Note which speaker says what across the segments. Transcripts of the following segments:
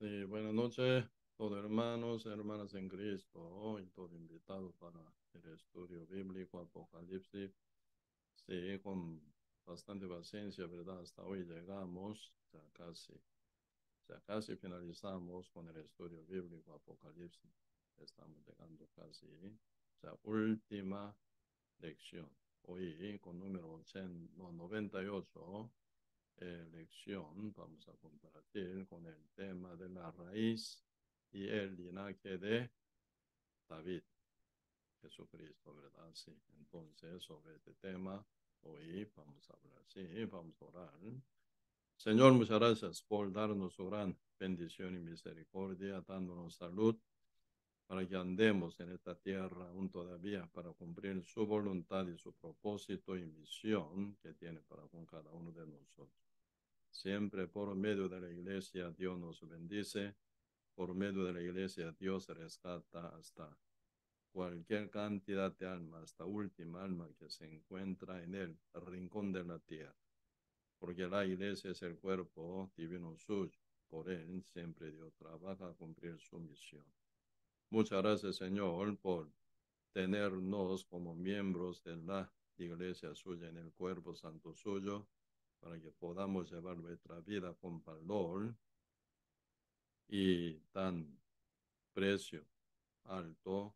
Speaker 1: Sí, buenas noches, todos hermanos, hermanas en Cristo, y todo invitado para el estudio bíblico Apocalipsis. Sí, con bastante paciencia, ¿verdad? Hasta hoy llegamos, ya casi finalizamos con el estudio bíblico Apocalipsis. Estamos llegando casi, última lección. Hoy con número 80, no, 98 lección vamos a compartir con el tema de la raíz y el linaje de David, Jesucristo, ¿verdad? Sí, entonces sobre este tema hoy vamos a hablar, sí, vamos a orar. Señor, muchas gracias por darnos su gran bendición y misericordia, dándonos salud para que andemos en esta tierra aún todavía para cumplir su voluntad y su propósito y misión que tiene para con cada uno de nosotros. Siempre por medio de la iglesia Dios nos bendice, por medio de la iglesia Dios rescata hasta cualquier cantidad de alma, hasta última alma que se encuentra en el rincón de la tierra, porque la iglesia es el cuerpo divino suyo, por él siempre Dios trabaja a cumplir su misión. Muchas gracias, Señor, por tenernos como miembros de la iglesia suya en el cuerpo santo suyo, para que podamos llevar nuestra vida con valor y tan precio alto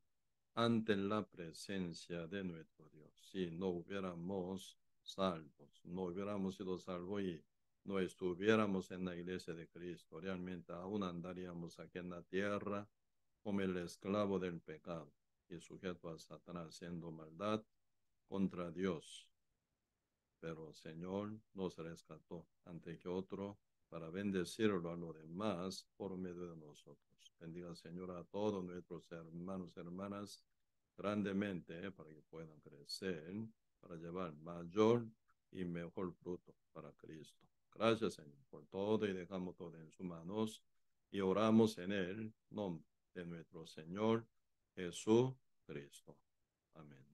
Speaker 1: ante la presencia de nuestro Dios. Si no hubiéramos salvos, no hubiéramos sido salvos y no estuviéramos en la iglesia de Cristo, realmente aún andaríamos aquí en la tierra como el esclavo del pecado y sujeto a Satanás haciendo maldad contra Dios. Pero Señor nos rescató ante que otro para bendecirlo a los demás por medio de nosotros. Bendiga, Señor, a todos nuestros hermanos y hermanas grandemente para que puedan crecer, para llevar mayor y mejor fruto para Cristo. Gracias, Señor, por todo y dejamos todo en sus manos y oramos en el nombre de nuestro Señor Jesucristo. Amén.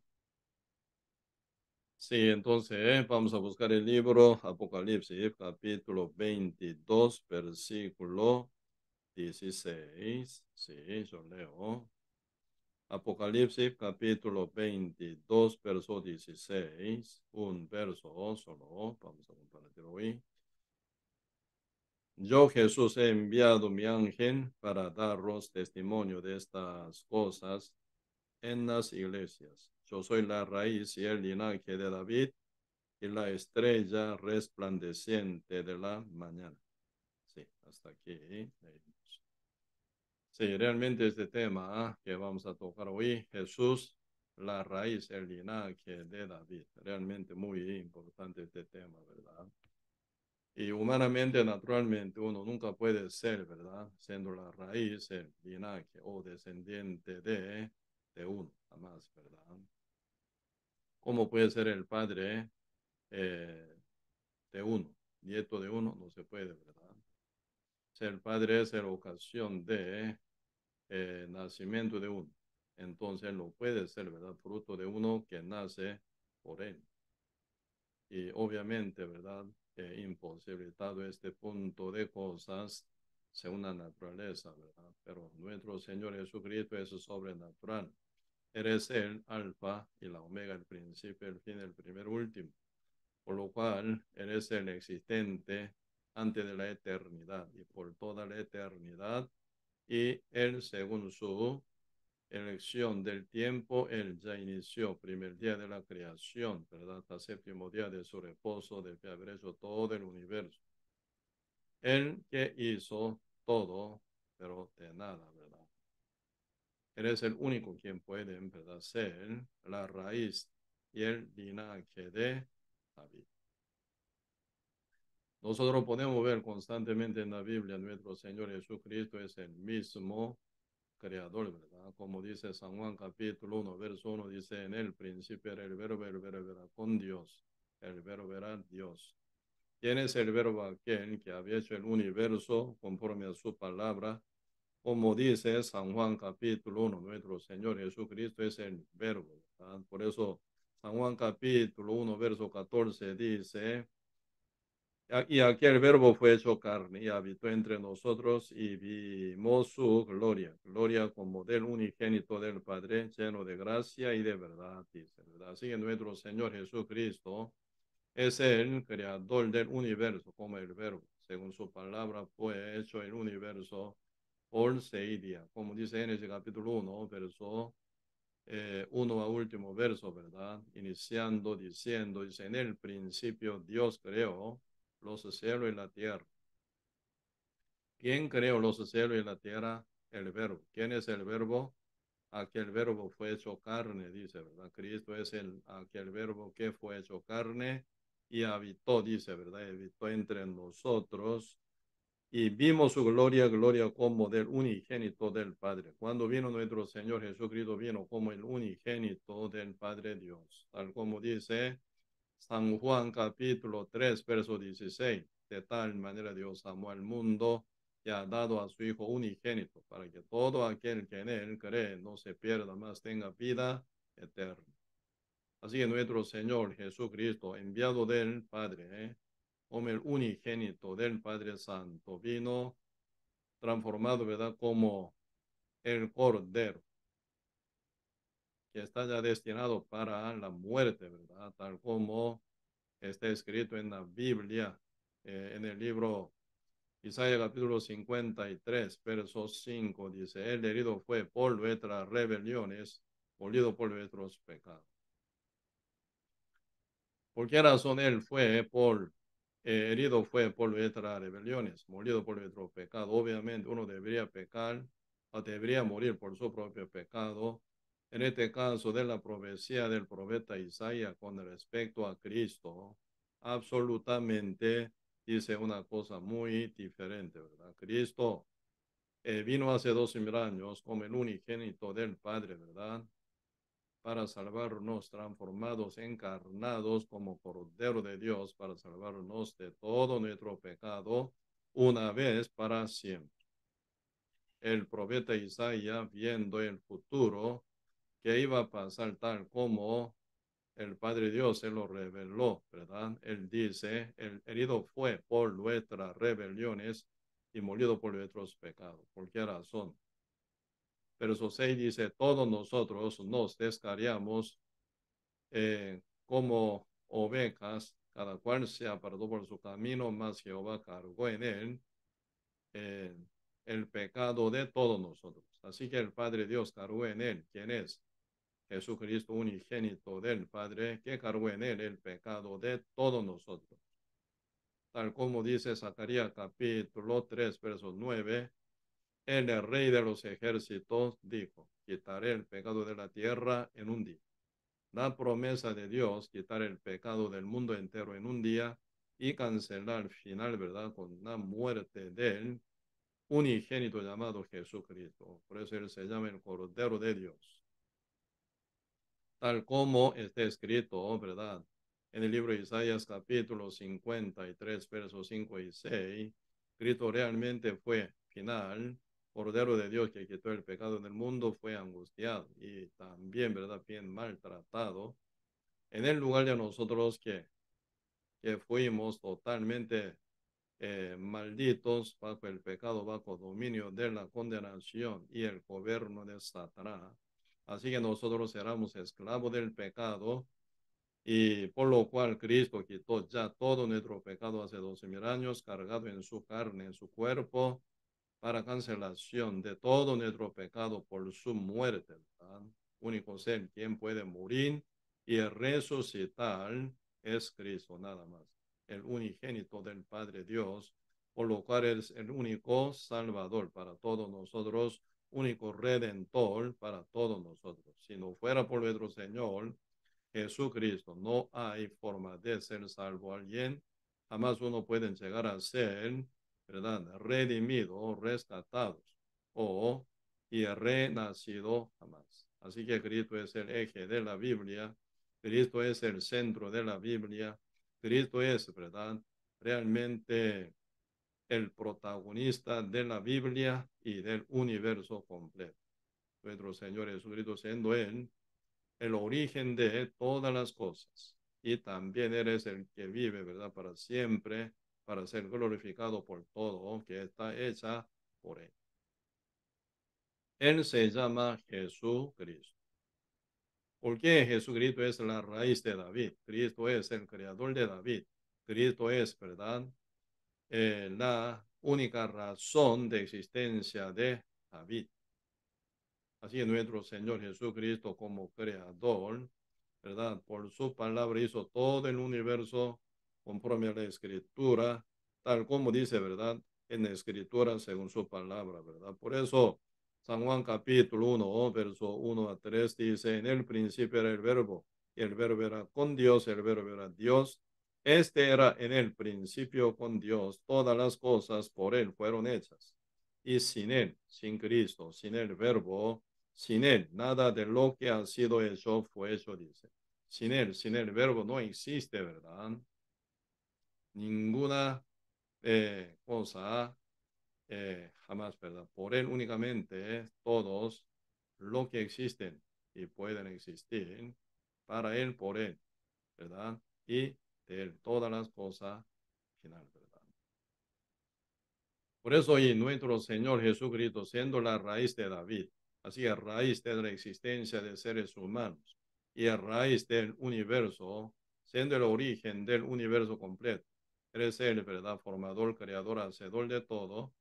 Speaker 1: Sí, entonces vamos a buscar el libro Apocalipsis, capítulo 22, versículo 16. Sí, yo leo. Apocalipsis, capítulo 22, verso 16. Un verso solo. Vamos a compartir hoy. Yo, Jesús, he enviado mi ángel para daros testimonio de estas cosas en las iglesias. Yo soy la raíz y el linaje de David y la estrella resplandeciente de la mañana. Sí, hasta aquí leímos. Sí, realmente este tema que vamos a tocar hoy, Jesús, la raíz, el linaje de David. Realmente muy importante este tema, ¿verdad? Y humanamente, naturalmente, uno nunca puede ser, ¿verdad? Siendo la raíz, el linaje o descendiente de uno, jamás, ¿verdad? ¿Cómo puede ser el padre eh, de uno, nieto de uno? No se puede, ¿verdad? Si el padre es la ocasión de nacimiento de uno, entonces no puede ser, ¿verdad? Fruto de uno que nace por él. Y obviamente, ¿verdad? Imposibilitado este punto de cosas según la naturaleza, ¿verdad? Pero nuestro Señor Jesucristo es sobrenatural. Eres el alfa y la omega, el principio, el fin, el primer, último. Por lo cual eres el existente antes de la eternidad y por toda la eternidad. Y él, según su elección del tiempo, él ya inició primer día de la creación, ¿verdad? Hasta séptimo día de su reposo, de que haber hecho todo el universo. Él que hizo todo, pero de nada, ¿verdad? Él es el único quien puede, en verdad, ser la raíz y el linaje de David. Nosotros podemos ver constantemente en la Biblia, nuestro Señor Jesucristo es el mismo creador, ¿verdad? Como dice San Juan capítulo 1, verso 1, dice, en el principio era el verbo era con Dios, el verbo era Dios. ¿Quién es el verbo aquel que había hecho el universo conforme a su palabra? Como dice San Juan capítulo 1, nuestro Señor Jesucristo es el verbo, ¿verdad? Por eso San Juan capítulo 1, verso 14 dice, Y aquel verbo fue hecho carne y habitó entre nosotros y vimos su gloria, gloria como del unigénito del Padre, lleno de gracia y de verdad, dice, ¿verdad? Así que nuestro Señor Jesucristo es el creador del universo, como el verbo. Según su palabra fue hecho el universo por 6 días, como dice en ese capítulo 1, verso 1 a último verso, ¿verdad? Iniciando diciendo, dice, en el principio Dios creó los cielos y la tierra. ¿Quién creó los cielos y la tierra? El verbo. ¿Quién es el verbo? Aquel verbo fue hecho carne, dice, ¿verdad? Cristo es aquel verbo que fue hecho carne y habitó, dice, ¿verdad? Habitó entre nosotros y vimos su gloria, gloria como del unigénito del Padre. Cuando vino nuestro Señor Jesucristo, vino como el unigénito del Padre Dios, tal como dice San Juan capítulo 3, verso 16. De tal manera Dios amó al mundo y ha dado a su Hijo unigénito, para que todo aquel que en él cree no se pierda, más tenga vida eterna. Así que nuestro Señor Jesucristo, enviado del Padre, como el unigénito del Padre Santo, vino transformado, ¿verdad? Como el Cordero, que está ya destinado para la muerte, ¿verdad? Tal como está escrito en la Biblia, en el libro Isaías capítulo 53, verso 5, dice, el herido fue por nuestras rebeliones, molido por nuestros pecados. ¿Por qué razón él fue herido fue por nuestras rebeliones, molido por nuestro pecado? Obviamente uno debería pecar o debería morir por su propio pecado. En este caso de la profecía del profeta Isaías con respecto a Cristo, absolutamente dice una cosa muy diferente, ¿verdad? Cristo vino hace 12.000 años como el unigénito del Padre, ¿verdad? Para salvarnos, transformados, encarnados como Cordero de Dios, para salvarnos de todo nuestro pecado, una vez para siempre. El profeta Isaías, viendo el futuro que iba a pasar tal como el Padre Dios se lo reveló, ¿verdad? Él dice, el herido fue por nuestras rebeliones y molido por nuestros pecados. ¿Por qué razón? Verso 6 dice, todos nosotros nos descarriamos como ovejas, cada cual se apartó por su camino, mas Jehová cargó en él eh, el pecado de todos nosotros. Así que el Padre Dios cargó en él, ¿quién es? Jesucristo unigénito del Padre, que cargó en él el pecado de todos nosotros. Tal como dice Zacarías capítulo 3, verso 9, el rey de los ejércitos dijo, quitaré el pecado de la tierra en un día. La promesa de Dios, quitar el pecado del mundo entero en un día y cancelar al final, ¿verdad? Con la muerte del unigénito llamado Jesucristo. Por eso él se llama el Cordero de Dios. Tal como está escrito, ¿verdad? En el libro de Isaías capítulo 53, versos 5 y 6, Cristo realmente fue final, Cordero de Dios que quitó el pecado del mundo, fue angustiado y también, ¿verdad? Bien maltratado en el lugar de nosotros que fuimos totalmente malditos bajo el pecado, bajo dominio de la condenación y el gobierno de Satanás. Así que nosotros éramos esclavos del pecado y por lo cual Cristo quitó ya todo nuestro pecado hace 12.000 años, cargado en su carne, en su cuerpo, para cancelación de todo nuestro pecado por su muerte, ¿verdad? Único ser quien puede morir y resucitar es Cristo, nada más. El unigénito del Padre Dios, por lo cual es el único Salvador para todos nosotros, único Redentor para todos nosotros. Si no fuera por nuestro Señor Jesucristo, no hay forma de ser salvo a alguien. Jamás uno puede llegar a ser, ¿verdad? Redimido, rescatados o y renacido jamás. Así que Cristo es el eje de la Biblia. Cristo es el centro de la Biblia. Cristo es, ¿verdad? Realmente el protagonista de la Biblia y del universo completo. Nuestro Señor Jesucristo siendo Él el origen de todas las cosas. Y también eres el que vive, ¿verdad? Para siempre, para ser glorificado por todo, que está hecha por él. Él se llama Jesucristo. ¿Por qué Jesucristo es la raíz de David? Cristo es el creador de David. Cristo es, ¿verdad? La única razón de existencia de David. Así nuestro Señor Jesucristo como creador, ¿verdad? Por su palabra hizo todo el universo conforme a la escritura, tal como dice, ¿verdad? En la escritura según su palabra, ¿verdad? Por eso San Juan capítulo 1, verso 1 a 3 dice, en el principio era el verbo, y el verbo era con Dios, el verbo era Dios. Este era en el principio con Dios, todas las cosas por él fueron hechas. Y sin él, sin Cristo, sin el verbo, sin él, nada de lo que ha sido hecho fue hecho, dice. Sin el verbo no existe, ¿verdad? Ninguna cosa jamás, ¿verdad? Por él únicamente todos lo que existen y pueden existir, para él, por él, ¿verdad? Y de él todas las cosas final, ¿verdad? Por eso y nuestro Señor Jesucristo, siendo la raíz de David, así a raíz de la existencia de seres humanos y a raíz del universo, siendo el origen del universo completo. Él es el, ¿verdad? Formador, creador, hacedor de todo.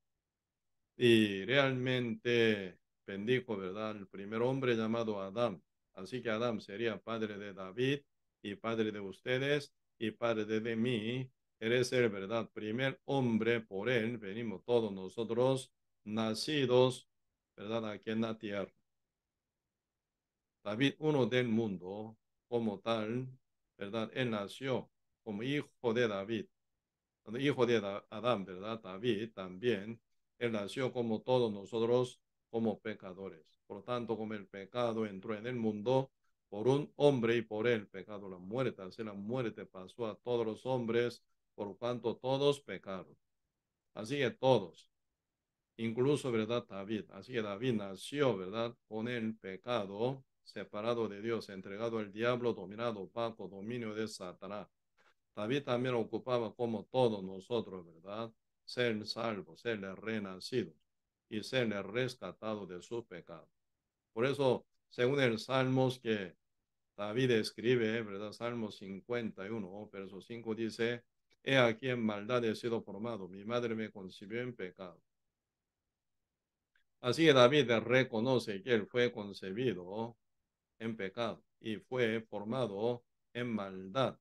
Speaker 1: Y realmente bendijo, ¿verdad? El primer hombre llamado Adán. Así que Adán sería padre de David y padre de ustedes y padre de mí. Eres el, ¿verdad? Primer hombre, por él venimos todos nosotros nacidos, ¿verdad? Aquí en la tierra. David, uno del mundo, como tal, ¿verdad? Él nació como hijo de David, hijo de Adán, ¿verdad? David también, él nació como todos nosotros, como pecadores. Por tanto, como el pecado entró en el mundo por un hombre y por el pecado la muerte, así la muerte pasó a todos los hombres, por cuanto todos pecaron. Así que todos, incluso, ¿verdad? David. Así que David nació, ¿verdad? Con el pecado, separado de Dios, entregado al diablo, dominado bajo dominio de Satanás. David también ocupaba como todos nosotros, ¿verdad? Ser salvo, ser renacido y ser rescatado de su pecado. Por eso, según el Salmos que David escribe, ¿verdad? Salmo 51, verso 5 dice, he aquí en maldad he sido formado, mi madre me concibió en pecado. Así que David reconoce que él fue concebido en pecado y fue formado en maldad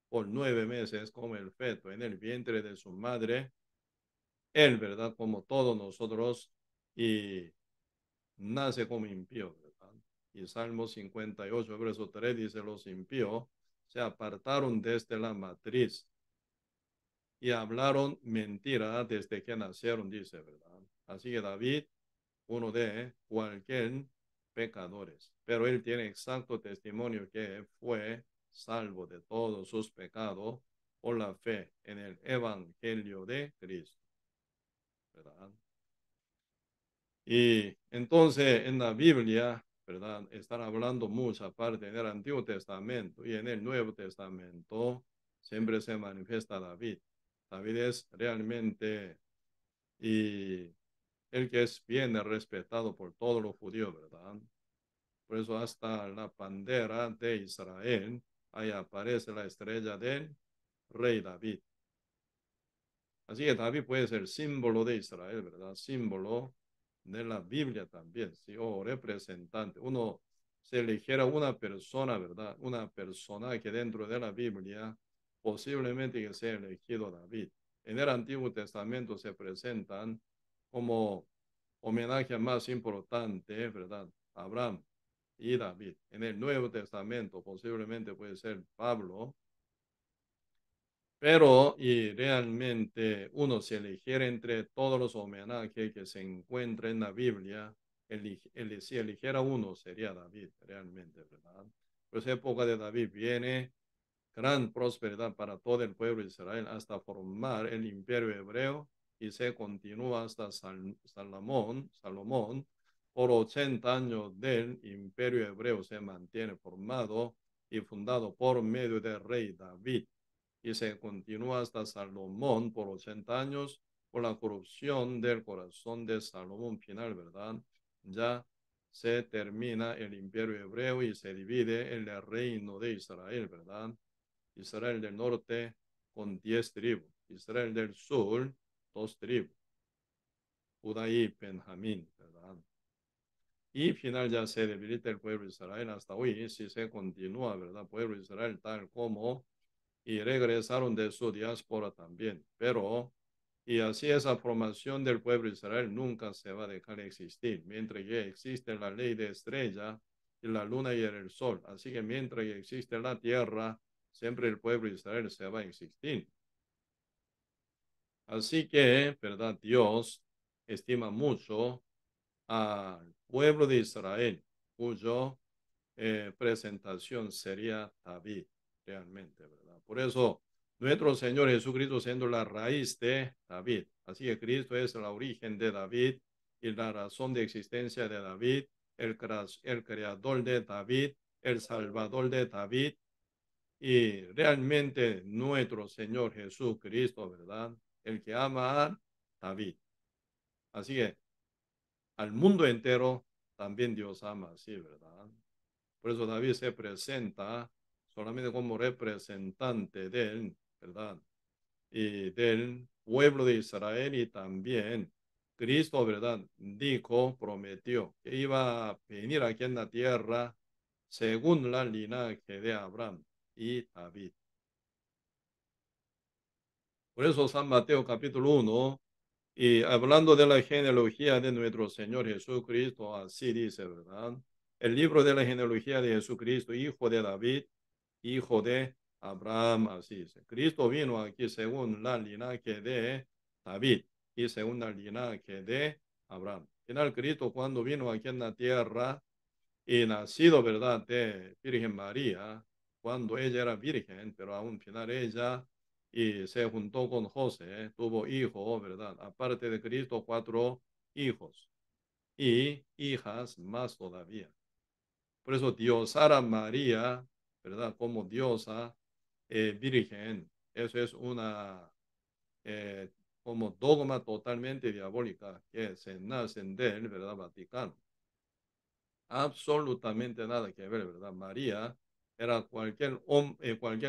Speaker 1: por 9 meses como el feto en el vientre de su madre, él, ¿verdad? Como todos nosotros, y nace como impío, ¿verdad? Y Salmo 58, verso 3 dice, los impíos se apartaron desde la matriz y hablaron mentira desde que nacieron, dice, ¿verdad? Así que David, uno de cualquier pecadores, pero él tiene exacto testimonio que fue salvo de todos sus pecados por la fe en el Evangelio de Cristo, ¿verdad? Y entonces en la Biblia, ¿verdad? Están hablando mucha parte en el Antiguo Testamento y en el Nuevo Testamento siempre se manifiesta David. David es realmente y el que es bien respetado por todos los judíos, ¿verdad? Por eso hasta la bandera de Israel, ahí aparece la estrella del rey David. Así que David puede ser símbolo de Israel, ¿verdad? Símbolo de la Biblia también, ¿sí? O representante. Uno se eligiera una persona, ¿verdad? Una persona que dentro de la Biblia posiblemente que sea elegido David. En el Antiguo Testamento se presentan como homenaje más importante, ¿verdad? Abraham y David. En el Nuevo Testamento posiblemente puede ser Pablo, pero y realmente uno se eligiera entre todos los homenajes que se encuentran en la Biblia, si eligiera uno sería David, realmente, ¿verdad? Pues época de David viene gran prosperidad para todo el pueblo de Israel hasta formar el imperio hebreo y se continúa hasta Salomón, por 80 años del imperio hebreo se mantiene formado y fundado por medio del rey David. y se continúa hasta Salomón por 80 años por la corrupción del corazón de Salomón final, ¿verdad? Ya se termina el imperio hebreo y se divide el reino de Israel, ¿verdad? Israel del norte con 10 tribus, Israel del sur, 2 tribus, Judá y Benjamín, ¿verdad? Y final ya se debilita el pueblo de Israel hasta hoy, si se continúa, ¿verdad? Pueblo de Israel tal como, y regresaron de su diáspora también, pero, y así esa formación del pueblo de Israel nunca se va a dejar de existir, mientras que existe la ley de estrella y la luna y el sol, así que mientras que existe la tierra, siempre el pueblo de Israel se va a existir. Así que, ¿verdad? Dios estima mucho al pueblo de Israel, cuyo presentación sería David, realmente, ¿verdad? Por eso, nuestro Señor Jesucristo siendo la raíz de David. Así que Cristo es el origen de David y la razón de existencia de David, el creador de David, el salvador de David y realmente nuestro Señor Jesucristo, ¿verdad? El que ama a David. Así que al mundo entero también Dios ama así, ¿verdad? Por eso David se presenta solamente como representante de él, ¿verdad? Y del pueblo de Israel y también Cristo, ¿verdad? Dijo, prometió que iba a venir aquí en la tierra según la linaje de Abraham y David. Por eso San Mateo capítulo 1, y hablando de la genealogía de nuestro Señor Jesucristo, así dice, ¿verdad? El libro de la genealogía de Jesucristo, hijo de David, hijo de Abraham, así dice. Cristo vino aquí según la linaje de David y según la linaje de Abraham. Al final, Cristo cuando vino aquí en la tierra y nacido, ¿verdad?, de Virgen María, cuando ella era virgen, pero aún final ella y se juntó con José, tuvo hijos, ¿verdad? Aparte de Cristo, 4 hijos y hijas más todavía. Por eso diosar María, ¿verdad? Como diosa virgen, eso es una eh, como dogma totalmente diabólica que se nacen del, ¿verdad? Vaticano. Absolutamente nada que ver, ¿verdad? María era cualquier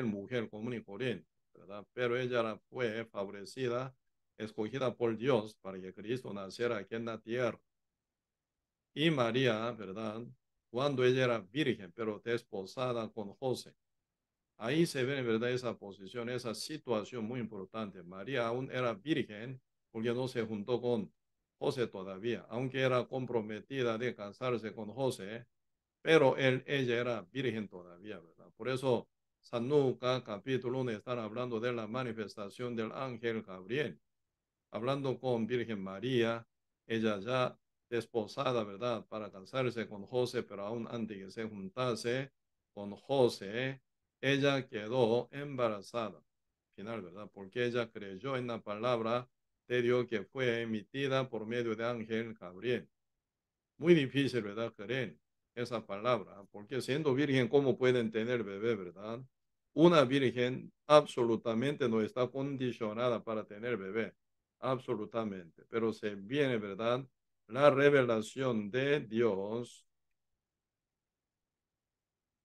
Speaker 1: mujer común y corriente, ¿verdad? Pero ella fue favorecida, escogida por Dios para que Cristo naciera aquí en la tierra. Y María, ¿verdad? Cuando ella era virgen, pero desposada con José. Ahí se ve, ¿verdad? Esa posición, esa situación muy importante. María aún era virgen porque no se juntó con José todavía, aunque era comprometida de casarse con José, pero ella era virgen todavía, ¿verdad? Por eso San Lucas capítulo 1 están hablando de la manifestación del ángel Gabriel, hablando con Virgen María, ella ya desposada, ¿verdad? Para casarse con José, pero aún antes que se juntase con José, ella quedó embarazada, final, ¿verdad? Porque ella creyó en la palabra de Dios que fue emitida por medio de ángel Gabriel. Muy difícil, ¿verdad? Creer esa palabra, porque siendo virgen, ¿cómo pueden tener bebé, verdad? Una virgen absolutamente no está condicionada para tener bebé, absolutamente, pero se viene, ¿verdad? La revelación de Dios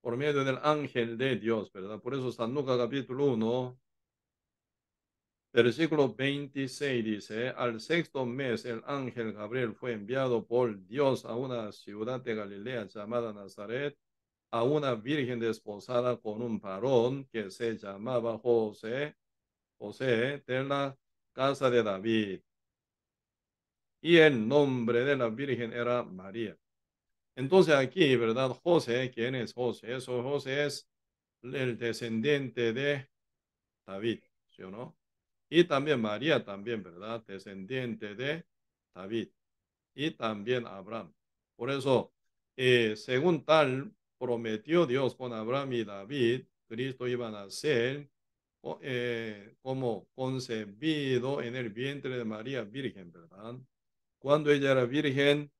Speaker 1: por medio del ángel de Dios, ¿verdad? Por eso San Lucas capítulo 1, versículo 26 dice, al sexto mes el ángel Gabriel fue enviado por Dios a una ciudad de Galilea llamada Nazaret, a una virgen desposada con un varón que se llamaba José de la casa de David. Y el nombre de la virgen era María. Entonces aquí, ¿verdad? José, ¿quién es José? Eso, José es el descendiente de David, ¿sí o no? Y también María, también, ¿verdad? Descendiente de David. Y también Abraham. Por eso, según tal, prometió Dios con Abraham y David, Cristo iba a nacer como concebido en el vientre de María Virgen, ¿verdad? Cuando ella era virgen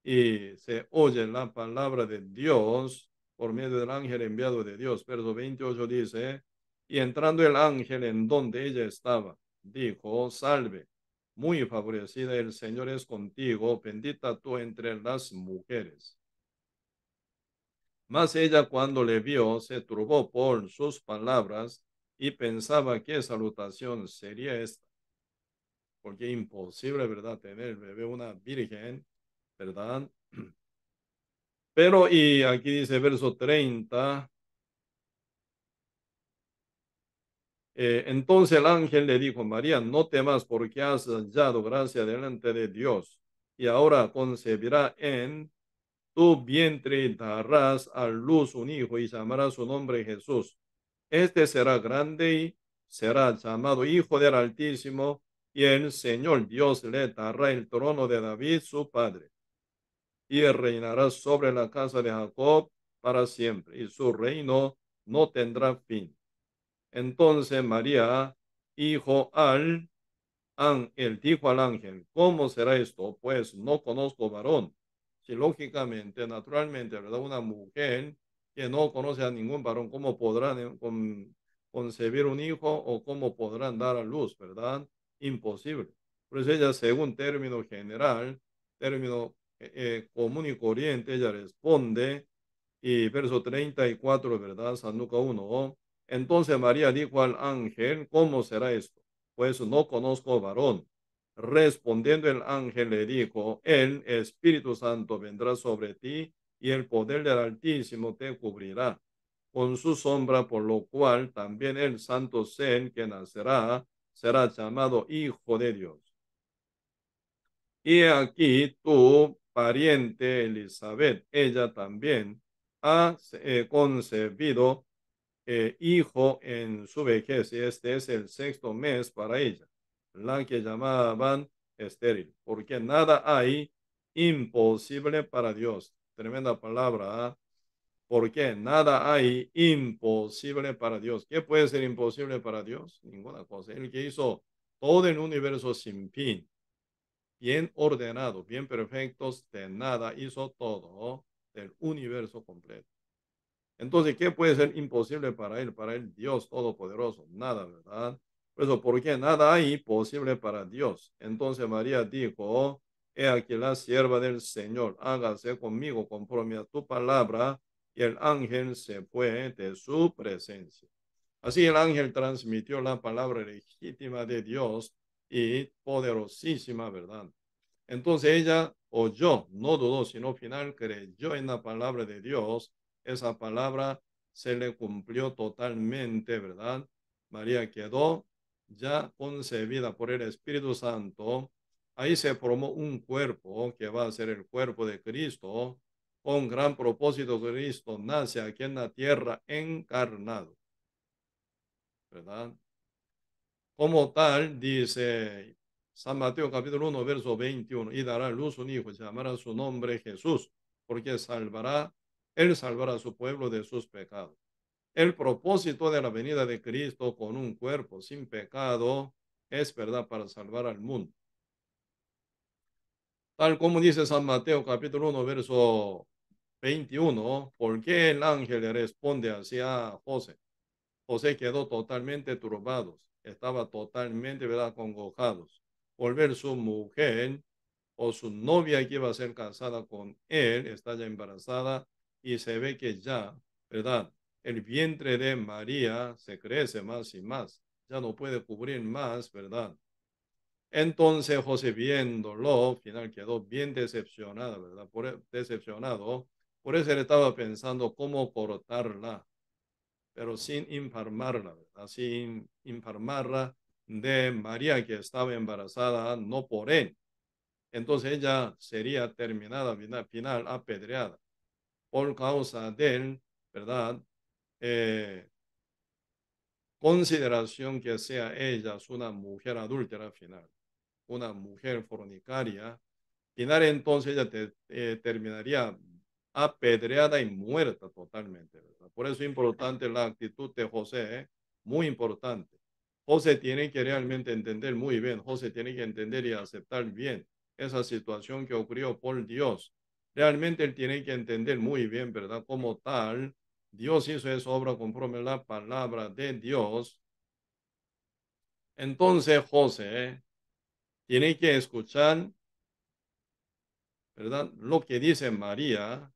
Speaker 1: y se oye la palabra de Dios por medio del ángel enviado de Dios. Verso 28 dice, Y entrando el ángel en donde ella estaba, dijo, salve, muy favorecida, el Señor es contigo, bendita tú entre las mujeres. Mas ella cuando le vio, se turbó por sus palabras y pensaba qué salutación sería esta, porque imposible, ¿verdad?, tener bebé una virgen, ¿verdad? Pero, y aquí dice verso 30. Entonces el ángel le dijo, María, no temas porque has hallado gracia delante de Dios, y ahora concebirá en tu vientre y darás a luz un hijo y llamarás su nombre Jesús. Este será grande y será llamado Hijo del Altísimo, y el Señor Dios le dará el trono de David, su padre, y reinará sobre la casa de Jacob para siempre, y su reino no tendrá fin. Entonces María dijo al ángel, ¿cómo será esto? Pues no conozco varón. Si lógicamente, naturalmente, ¿verdad? Una mujer que no conoce a ningún varón, ¿cómo podrán concebir un hijo o cómo podrán dar a luz, ¿verdad? Imposible. Por eso ella, según término general, término común y corriente, ella responde, y verso 34, ¿verdad? San Lucas 1. Entonces María dijo al ángel, ¿cómo será esto? Pues no conozco varón. Respondiendo el ángel le dijo, el Espíritu Santo vendrá sobre ti y el poder del Altísimo te cubrirá con su sombra, por lo cual también el santo ser que nacerá será llamado Hijo de Dios. Y aquí tu pariente Elizabeth, ella también ha concebido hijo en su vejez, y este es el sexto mes para ella, la que llamaban estéril, porque nada hay imposible para Dios. Tremenda palabra, ¿ah? Porque nada hay imposible para Dios. ¿Qué puede ser imposible para Dios? Ninguna cosa. El que hizo todo el universo sin fin, bien ordenado, bien perfectos, de nada hizo todo el universo completo. Entonces, ¿qué puede ser imposible para él? Para el Dios Todopoderoso, nada, ¿verdad? Por eso, ¿por qué nada hay posible para Dios? Entonces María dijo, he aquí la sierva del Señor, hágase conmigo conforme a tu palabra. Y el ángel se fue de su presencia. Así el ángel transmitió la palabra legítima de Dios y poderosísima, ¿verdad? Entonces ella oyó, no dudó, sino al final creyó en la palabra de Dios. Esa palabra se le cumplió totalmente, ¿verdad? María quedó ya concebida por el Espíritu Santo. Ahí se formó un cuerpo que va a ser el cuerpo de Cristo. Con gran propósito, Cristo nace aquí en la tierra encarnado, ¿verdad? Como tal, dice San Mateo capítulo 1, verso 21, y dará a luz un hijo y se llamará su nombre Jesús, porque él salvará a su pueblo de sus pecados. El propósito de la venida de Cristo con un cuerpo sin pecado es verdad para salvar al mundo. Tal como dice San Mateo capítulo 1, verso 21, ¿por qué el ángel le responde así a José? José quedó totalmente turbado, estaba totalmente, ¿verdad?, congojados por ver su mujer o su novia que iba a ser casada con él, está ya embarazada y se ve que ya, ¿verdad?, el vientre de María se crece más y más, ya no puede cubrir más, ¿verdad? Entonces José viéndolo, al final quedó bien decepcionado, ¿verdad? Decepcionado, por eso él estaba pensando cómo cortarla, pero sin informarla, ¿verdad? Sin informarla de María que estaba embarazada, no por él. Entonces ella sería terminada, final apedreada, por causa de él, ¿verdad? Eh, Consideración que sea ella una mujer adúltera final, una mujer fornicaria. Final entonces ella terminaría apedreada y muerta totalmente, ¿verdad? Por eso es importante la actitud de José, ¿eh? Muy importante. José tiene que realmente entender muy bien, José tiene que entender y aceptar bien esa situación que ocurrió por Dios. Realmente él tiene que entender muy bien, ¿verdad? Como tal, Dios hizo esa obra conforme a la palabra de Dios. Entonces José tiene que escuchar, ¿verdad? Lo que dice María,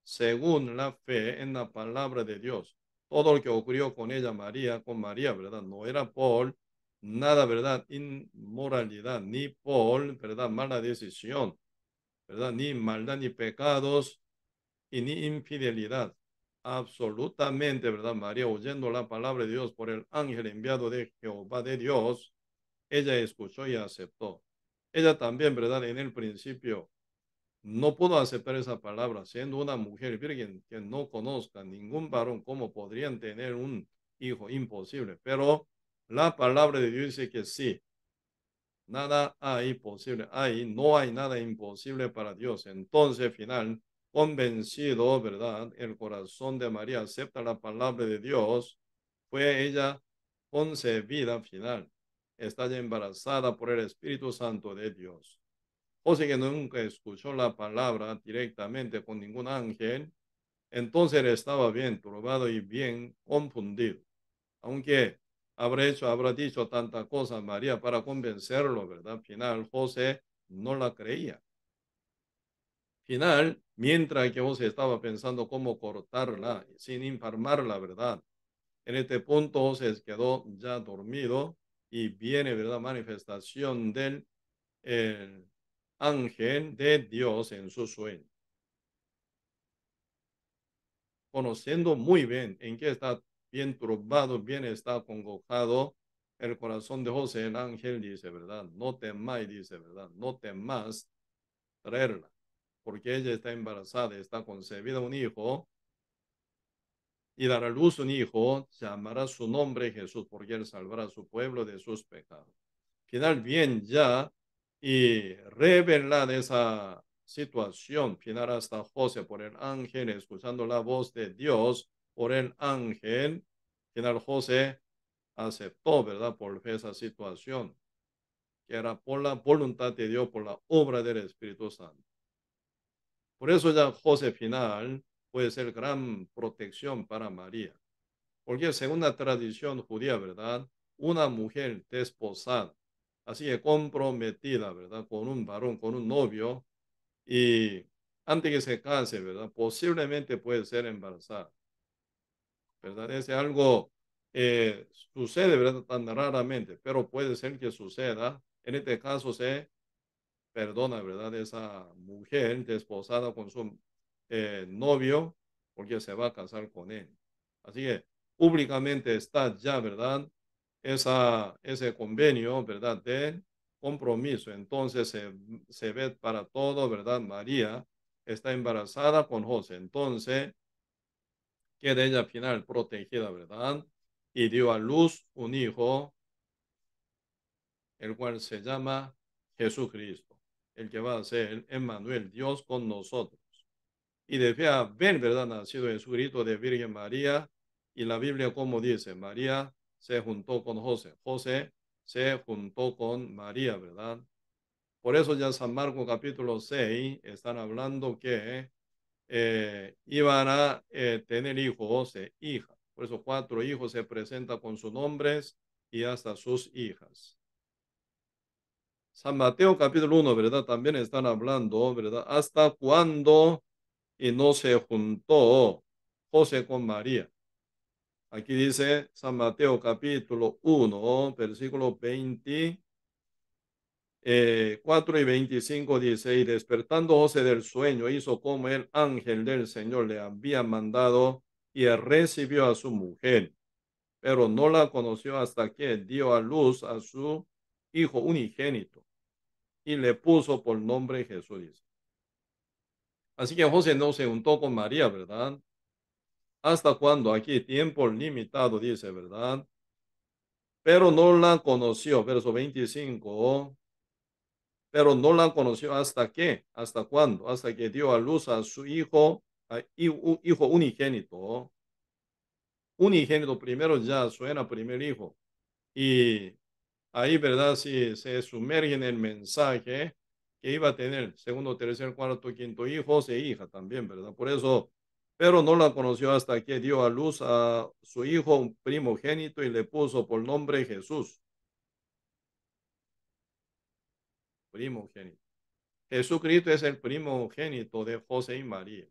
Speaker 1: según la fe en la palabra de Dios. Todo lo que ocurrió con ella, María, con María, ¿verdad? No era por nada, ¿verdad? Inmoralidad, ni por, ¿verdad? Mala decisión, ¿verdad? Ni maldad, ni pecados, y ni infidelidad. Absolutamente, ¿verdad? María, oyendo la palabra de Dios por el ángel enviado de Jehová de Dios, ella escuchó y aceptó. Ella también, ¿verdad? En el principio no pudo aceptar esa palabra, siendo una mujer virgen que no conozca ningún varón, ¿cómo podrían tener un hijo? Imposible. Pero la palabra de Dios dice que sí, nada hay posible, no hay nada imposible para Dios. Entonces, final, convencido, ¿verdad? El corazón de María acepta la palabra de Dios, fue ella concebida final. Está ya embarazada por el Espíritu Santo de Dios. José, que nunca escuchó la palabra directamente con ningún ángel, entonces él estaba bien turbado y bien confundido. Aunque habrá dicho tanta cosa a María para convencerlo, ¿verdad? Al final, José no la creía. Final, mientras que José estaba pensando cómo cortarla sin infarmarla, ¿verdad? En este punto José quedó ya dormido y viene, ¿verdad? Manifestación del ángel de Dios en su sueño. Conociendo muy bien en qué está bien turbado, bien está acongojado el corazón de José, el ángel dice, ¿verdad? No temáis, dice, ¿verdad? No temas traerla, porque ella está embarazada, está concebida un hijo y dará a luz un hijo, llamará su nombre Jesús, porque él salvará a su pueblo de sus pecados. Final bien ya y revelar esa situación final hasta José por el ángel, escuchando la voz de Dios por el ángel, final José aceptó, ¿verdad? Por fe esa situación, que era por la voluntad de Dios, por la obra del Espíritu Santo. Por eso ya José final puede ser gran protección para María, porque según la tradición judía, ¿verdad? Una mujer desposada, así que comprometida, ¿verdad? Con un varón, con un novio, y antes que se case, ¿verdad? Posiblemente puede ser embarazada, ¿verdad? Es algo, sucede, ¿verdad? Tan raramente, pero puede ser que suceda. En este caso se perdona, ¿verdad? Esa mujer desposada con su novio porque se va a casar con él. Así que públicamente está ya, ¿verdad? Ese convenio, ¿verdad? De compromiso. Entonces se ve para todo, ¿verdad? María está embarazada con José. Entonces queda ella al final protegida, ¿verdad? Y dio a luz un hijo, el cual se llama Jesucristo, el que va a ser Emmanuel, Dios con nosotros. Y debía haber, ¿verdad? Nacido Jesucristo de Virgen María. Y la Biblia, como dice, María se juntó con José. José se juntó con María, ¿verdad? Por eso ya San Marcos capítulo 6 están hablando que iban a tener hijos e hijas. Por eso 4 hijos se presentan con sus nombres y hasta sus hijas. San Mateo capítulo 1, ¿verdad? También están hablando, ¿verdad? ¿Hasta cuándo y no se juntó José con María? Aquí dice San Mateo capítulo 1, versículo 24 y 25 dice, y despertando José del sueño, hizo como el ángel del Señor le había mandado y recibió a su mujer, pero no la conoció hasta que dio a luz a su hijo unigénito y le puso por nombre Jesús. Dice. Así que José no se juntó con María, ¿verdad? ¿Hasta cuándo? Aquí tiempo limitado, dice, ¿verdad? Pero no la conoció, verso 25, pero no la conoció hasta qué, hasta cuándo, hasta que dio a luz a su hijo, hijo unigénito. Unigénito primero ya suena primer hijo. Y ahí, ¿verdad? Si se sumerge en el mensaje que iba a tener segundo, tercer, cuarto, quinto hijos e hija también, ¿verdad? Por eso pero no la conoció hasta que dio a luz a su hijo primogénito y le puso por nombre Jesús, primogénito. Jesucristo es el primogénito de José y María.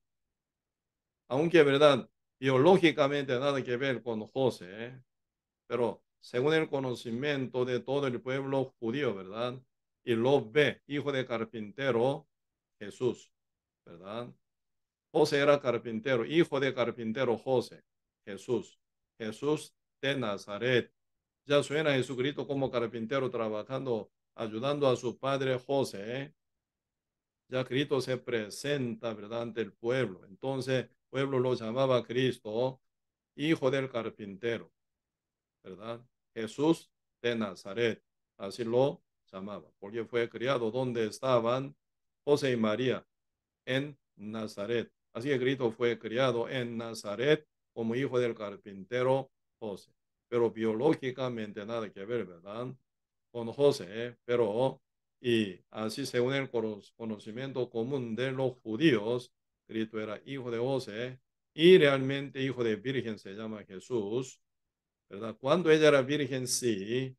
Speaker 1: Aunque, verdad, biológicamente nada que ver con José, pero según el conocimiento de todo el pueblo judío, ¿verdad? Y lo ve, hijo de carpintero, Jesús, ¿verdad? José era carpintero, hijo de carpintero José, Jesús, Jesús de Nazaret. Ya suena Jesucristo como carpintero trabajando, ayudando a su padre José, Ya Cristo se presenta, ¿verdad?, ante el pueblo. Entonces, el pueblo lo llamaba Cristo, hijo del carpintero, ¿verdad? Jesús de Nazaret, así lo llamaba, porque fue criado donde estaban José y María, en Nazaret. Así que Cristo fue criado en Nazaret como hijo del carpintero José. Pero biológicamente nada que ver, ¿verdad? Con José, pero y así según el conocimiento común de los judíos, Cristo era hijo de José y realmente hijo de virgen se llama Jesús, ¿verdad? Cuando ella era virgen, sí,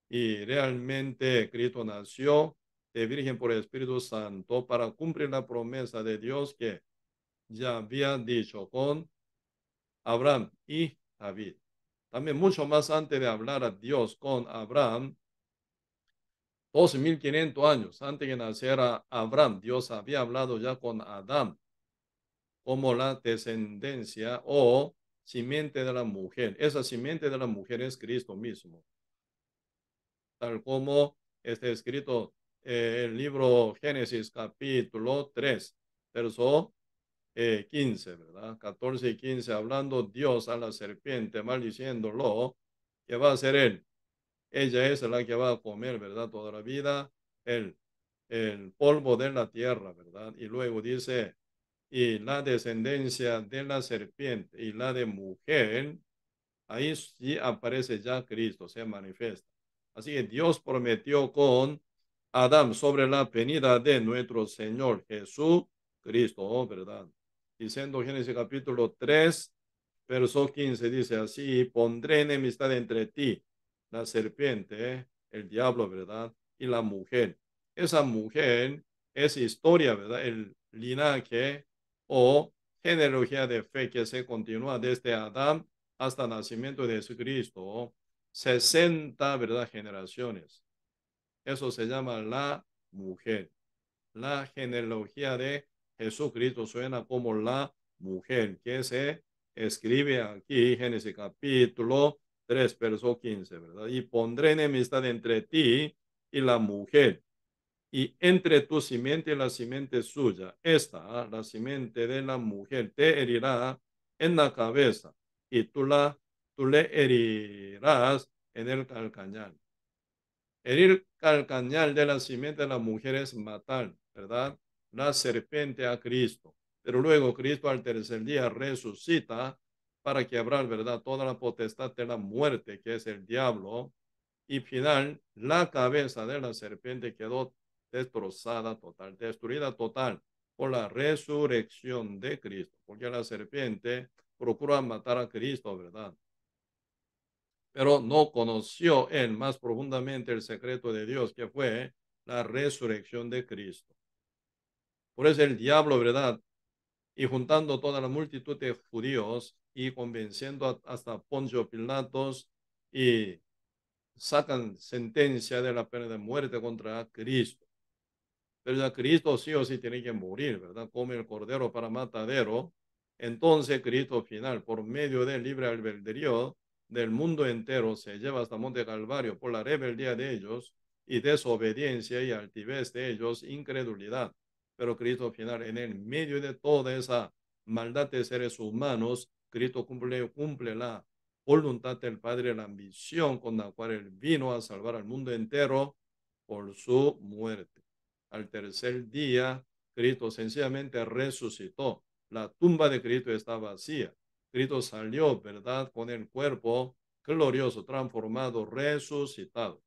Speaker 1: y realmente Cristo nació de virgen por el Espíritu Santo para cumplir la promesa de Dios que ya había dicho con Abraham y David. También mucho más antes de hablar a Dios con Abraham, 2500 años antes que naciera Abraham, Dios había hablado ya con Adán como la descendencia o simiente de la mujer. Esa simiente de la mujer es Cristo mismo, tal como está escrito el libro Génesis capítulo 3, verso 15, ¿verdad? 14 y 15, hablando Dios a la serpiente, maldiciéndolo, que va a ser él. Ella es la que va a comer, ¿verdad? Toda la vida, el, el polvo de la tierra, ¿verdad? Y luego dice, y la descendencia de la serpiente y la de mujer, ahí sí aparece ya Cristo, se manifiesta. Así que Dios prometió con Adán sobre la venida de nuestro Señor Jesucristo, ¿verdad? Diciendo Génesis capítulo 3, verso 15, dice así, pondré enemistad entre ti, la serpiente, el diablo, ¿verdad? Y la mujer. Esa mujer es historia, ¿verdad? El linaje o genealogía de fe que se continúa desde Adán hasta el nacimiento de Jesucristo, 60, ¿verdad?, generaciones. Eso se llama la mujer. La genealogía de Jesucristo suena como la mujer, que se escribe aquí, Génesis capítulo 3, verso 15, ¿verdad? Y pondré enemistad entre ti y la mujer, y entre tu simiente y la simiente suya. Esta, la simiente de la mujer, te herirá en la cabeza y tú le herirás en el calcañar. Herir calcañar de la simiente de la mujer es matar, ¿verdad? La serpiente a Cristo. Pero luego Cristo al tercer día resucita para quebrar, ¿verdad?, toda la potestad de la muerte, que es el diablo, y final, la cabeza de la serpiente quedó destrozada total, destruida total por la resurrección de Cristo, porque la serpiente procura matar a Cristo, ¿verdad? Pero no conoció él más profundamente el secreto de Dios, que fue la resurrección de Cristo. Por eso el diablo, ¿verdad? Y juntando toda la multitud de judíos y convenciendo hasta Poncio Pilatos y sacan sentencia de la pena de muerte contra Cristo. Pero ya Cristo sí o sí tiene que morir, ¿verdad? Come el cordero para matadero. Entonces Cristo final, por medio del libre albedrío del mundo entero, se lleva hasta Monte Calvario por la rebeldía de ellos y desobediencia y altivez de ellos, incredulidad. Pero Cristo final, en el medio de toda esa maldad de seres humanos, Cristo cumple la voluntad del Padre, la ambición con la cual Él vino a salvar al mundo entero por su muerte. Al tercer día, Cristo sencillamente resucitó. La tumba de Cristo está vacía. Cristo salió, ¿verdad?, con el cuerpo glorioso, transformado, resucitado.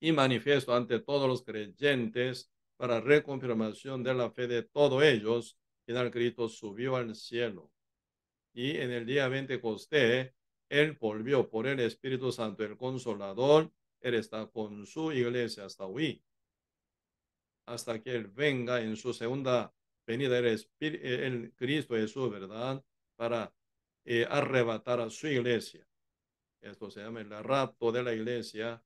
Speaker 1: Y manifiesto ante todos los creyentes para reconfirmación de la fe de todos ellos final Cristo subió al cielo. Y en el día Pentecostés, Él volvió por el Espíritu Santo, el Consolador. Él está con su iglesia hasta hoy, hasta que Él venga en su segunda venida, el Cristo Jesús, ¿verdad? Para arrebatar a su iglesia. Esto se llama el rapto de la iglesia.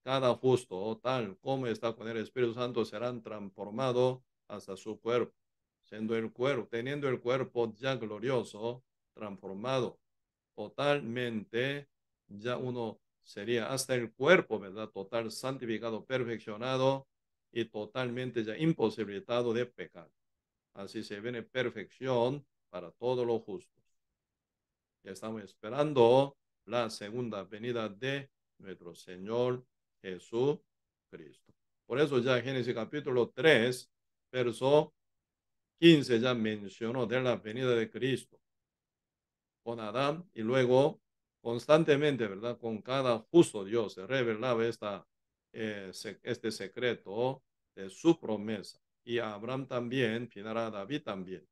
Speaker 1: Cada justo, tal como está con el Espíritu Santo, serán transformados hasta su cuerpo, siendo el cuerpo, teniendo el cuerpo ya glorioso, transformado totalmente, ya uno sería hasta el cuerpo, ¿verdad? Total, santificado, perfeccionado y totalmente ya imposibilitado de pecar. Así se viene perfección para todos los justos. Ya estamos esperando la segunda venida de nuestro Señor Jesucristo. Por eso ya Génesis capítulo 3, verso 15 ya mencionó de la venida de Cristo con Adán y luego constantemente, ¿verdad? Con cada justo Dios se revelaba este secreto de su promesa. Y a Abraham también, final a David también.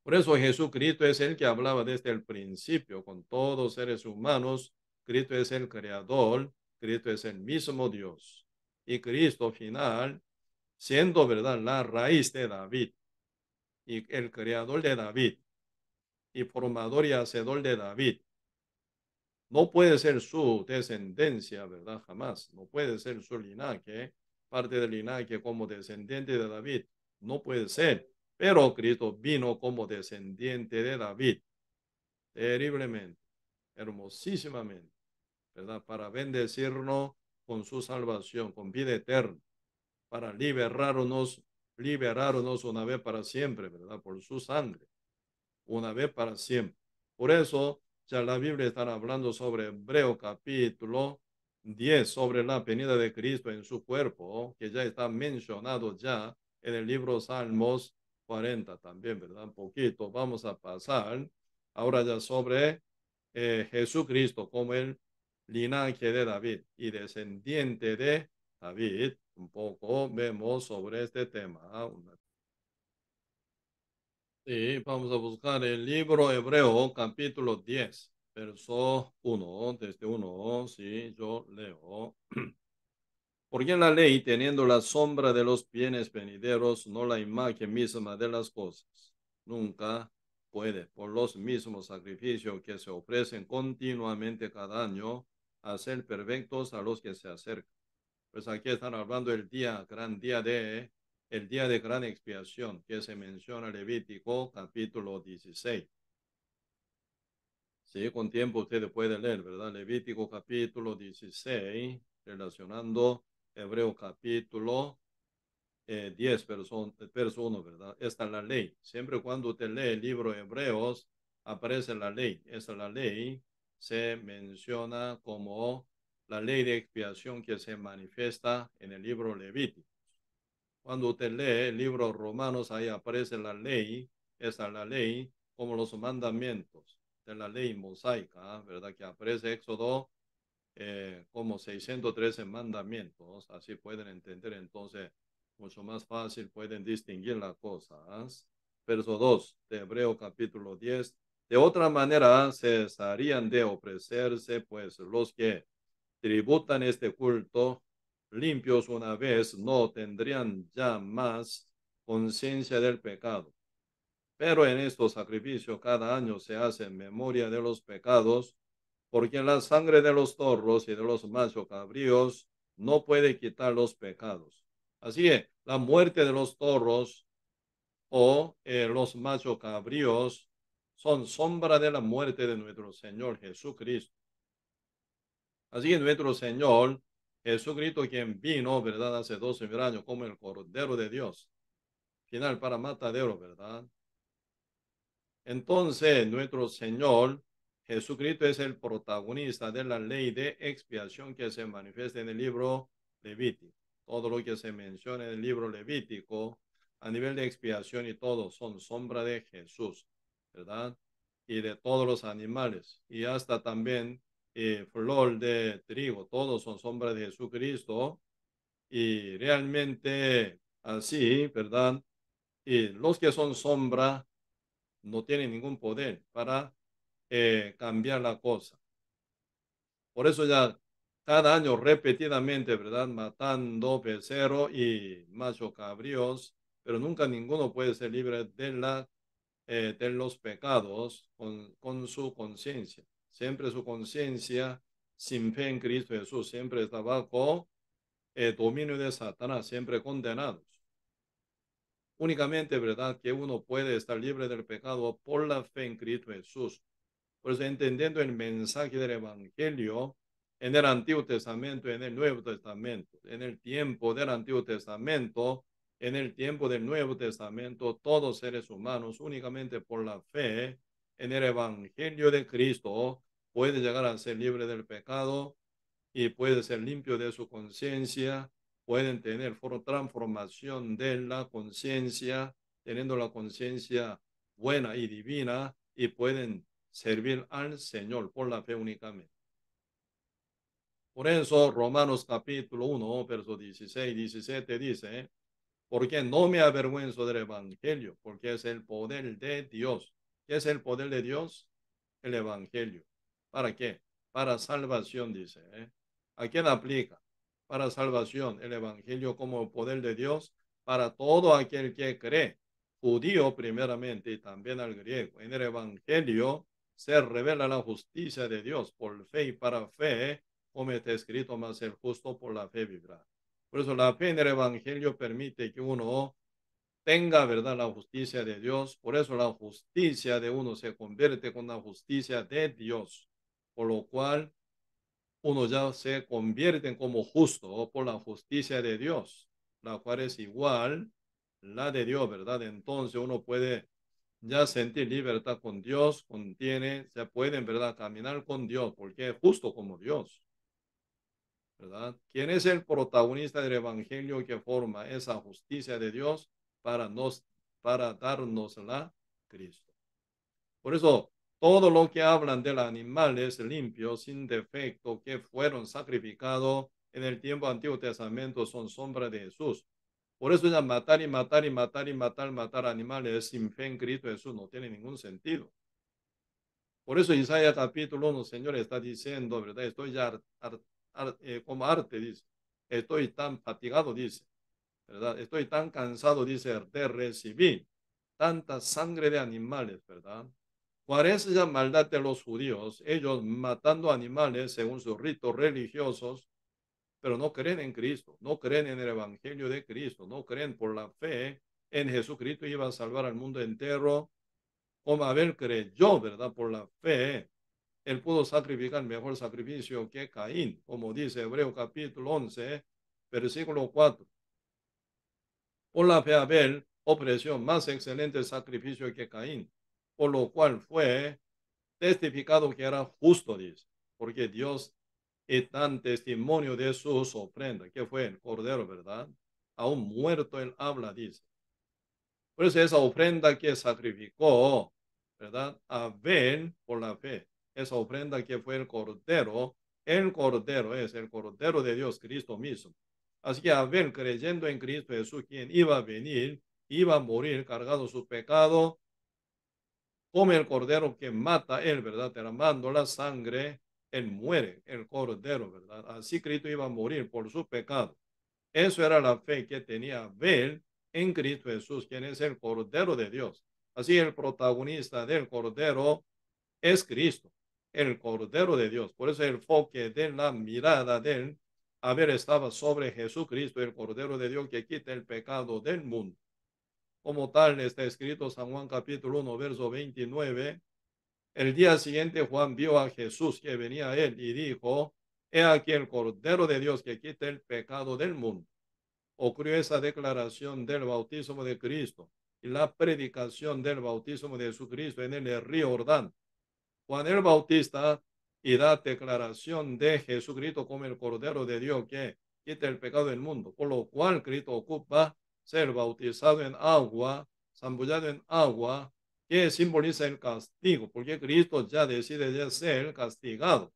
Speaker 1: Por eso Jesucristo es el que hablaba desde el principio con todos seres humanos. Cristo es el creador, Cristo es el mismo Dios. Y Cristo final, siendo verdad la raíz de David y el creador de David y formador y hacedor de David, no puede ser su descendencia, ¿verdad? Jamás. No puede ser su linaje, parte del linaje como descendiente de David. No puede ser. Pero Cristo vino como descendiente de David, terriblemente, hermosísimamente, ¿verdad? Para bendecirnos con su salvación, con vida eterna, para liberarnos una vez para siempre, ¿verdad? Por su sangre, una vez para siempre. Por eso, ya la Biblia está hablando sobre Hebreo capítulo 10, sobre la venida de Cristo en su cuerpo, que ya está mencionado ya en el libro Salmos 40 también, ¿verdad? Un poquito. Vamos a pasar ahora ya sobre Jesucristo como el linaje de David y descendiente de David. Un poco vemos sobre este tema. Sí, vamos a buscar el libro Hebreo, capítulo 10, verso 1, desde 1, sí, yo leo. Porque en la ley, teniendo la sombra de los bienes venideros, no la imagen misma de las cosas, nunca puede, por los mismos sacrificios que se ofrecen continuamente cada año, hacer perfectos a los que se acercan. Pues aquí están hablando el día de gran expiación que se menciona en Levítico capítulo 16. Sí, con tiempo usted puede leer, ¿verdad? Levítico capítulo 16, relacionando Hebreo capítulo 10, verso 1, ¿verdad? Esta es la ley. Siempre cuando usted lee el libro de Hebreos, aparece la ley. Esta es la ley, se menciona como la ley de expiación que se manifiesta en el libro Levítico. Cuando usted lee el libro Romanos, ahí aparece la ley, esa es la ley, como los mandamientos de la ley mosaica, ¿verdad? Que aparece Éxodo como 613 mandamientos, así pueden entender entonces mucho más fácil, pueden distinguir las cosas. Verso 2 de Hebreo capítulo 10. De otra manera cesarían de ofrecerse, pues los que tributan este culto limpios una vez no tendrían ya más conciencia del pecado. Pero en estos sacrificios cada año se hace memoria de los pecados, porque la sangre de los toros y de los machos cabríos no puede quitar los pecados. Así que la muerte de los toros o los machos cabríos son sombra de la muerte de nuestro Señor Jesucristo. Así que nuestro Señor Jesucristo, quien vino, ¿verdad? Hace 12.000 años como el Cordero de Dios, final para matadero, ¿verdad? Entonces, nuestro Señor Jesucristo es el protagonista de la ley de expiación que se manifiesta en el libro Levítico. Todo lo que se menciona en el libro Levítico a nivel de expiación y todo son sombra de Jesús, ¿verdad? Y de todos los animales y hasta también flor de trigo, todos son sombra de Jesucristo y realmente así, ¿verdad? Y los que son sombra no tienen ningún poder para cambiar la cosa. Por eso ya cada año repetidamente, ¿verdad? Matando becerro y macho cabríos, pero nunca ninguno puede ser libre de los pecados con su conciencia. Siempre su conciencia, sin fe en Cristo Jesús, siempre está bajo dominio de Satanás, siempre condenados. Únicamente, ¿verdad? Que uno puede estar libre del pecado por la fe en Cristo Jesús. Por eso, entendiendo el mensaje del Evangelio en el Antiguo Testamento, en el Nuevo Testamento, en el tiempo del Antiguo Testamento, en el tiempo del Nuevo Testamento, todos seres humanos, únicamente por la fe en el Evangelio de Cristo, puede llegar a ser libre del pecado y puede ser limpio de su conciencia, pueden tener transformación de la conciencia, teniendo la conciencia buena y divina, y pueden servir al Señor por la fe únicamente. Por eso Romanos capítulo 1, versos 16 y 17 dice, porque no me avergüenzo del Evangelio, porque es el poder de Dios. ¿Qué es el poder de Dios? El Evangelio. ¿Para qué? Para salvación, dice. ¿A quién aplica? Para salvación, el Evangelio como poder de Dios para todo aquel que cree, judío primeramente y también al griego. En el Evangelio se revela la justicia de Dios por fe y para fe, como está escrito, más el justo por la fe vivirá. Por eso la fe en el Evangelio permite que uno tenga, ¿verdad?, la justicia de Dios. Por eso la justicia de uno se convierte con la justicia de Dios. Por lo cual uno ya se convierte como justo por la justicia de Dios, la cual es igual la de Dios, ¿verdad? Entonces uno puede ya sentir libertad con Dios, se puede, en verdad, caminar con Dios, porque es justo como Dios. ¿Verdad? ¿Quién es el protagonista del evangelio que forma esa justicia de Dios para darnosla? Cristo. Por eso, todo lo que hablan de los animales limpios, sin defecto, que fueron sacrificados en el tiempo Antiguo Testamento, son sombra de Jesús. Por eso ya matar y matar y matar y matar animales sin fe en Cristo Jesús no tiene ningún sentido. Por eso Isaías capítulo 1, Señor está diciendo, ¿verdad? Estoy ya como arte, dice. Estoy tan fatigado, dice, ¿verdad? Estoy tan cansado, dice, de recibir tanta sangre de animales, ¿verdad? ¿Cuál es la maldad de los judíos? Ellos matando animales según sus ritos religiosos, pero no creen en Cristo, no creen en el Evangelio de Cristo, no creen por la fe en Jesucristo iba a salvar al mundo entero, como Abel creyó, ¿verdad? Por la fe él pudo sacrificar mejor sacrificio que Caín, como dice Hebreo capítulo 11, versículo 4. Por la fe Abel ofreció más excelente sacrificio que Caín, por lo cual fue testificado que era justo, dice, porque Dios está en testimonio de sus ofrendas, que fue el cordero, ¿verdad? Aún muerto él habla, dice. Por eso esa ofrenda que sacrificó, ¿verdad? Abel por la fe. Esa ofrenda que fue el cordero es el cordero de Dios, Cristo mismo. Así que Abel, creyendo en Cristo Jesús, quien iba a venir, iba a morir cargado su pecado, como el cordero que mata él, ¿verdad? Derramando la sangre, él muere, el cordero, ¿verdad? Así Cristo iba a morir por su pecado. Eso era la fe que tenía Abel en Cristo Jesús, quien es el Cordero de Dios. Así el protagonista del Cordero es Cristo, el Cordero de Dios. Por eso el enfoque de la mirada de él, Abel estaba sobre Jesucristo, el Cordero de Dios que quita el pecado del mundo. Como tal está escrito San Juan capítulo 1, verso 29. El día siguiente Juan vio a Jesús que venía a él y dijo, he aquí el Cordero de Dios que quita el pecado del mundo. Ocurrió esa declaración del bautismo de Cristo y la predicación del bautismo de Jesucristo en el río Jordán. Juan el Bautista y da declaración de Jesucristo como el Cordero de Dios que quita el pecado del mundo, por lo cual Cristo ocupa ser bautizado en agua, zambullado en agua, que simboliza el castigo, porque Cristo ya decide de ser castigado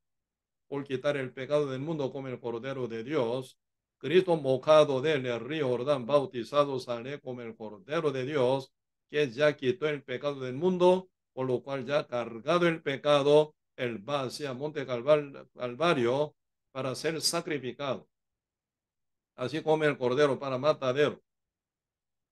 Speaker 1: por quitar el pecado del mundo como el Cordero de Dios. Cristo mojado del río Jordán, bautizado, sale como el Cordero de Dios, que ya quitó el pecado del mundo, por lo cual ya cargado el pecado, él va hacia Monte Calvario para ser sacrificado, así como el Cordero para matadero,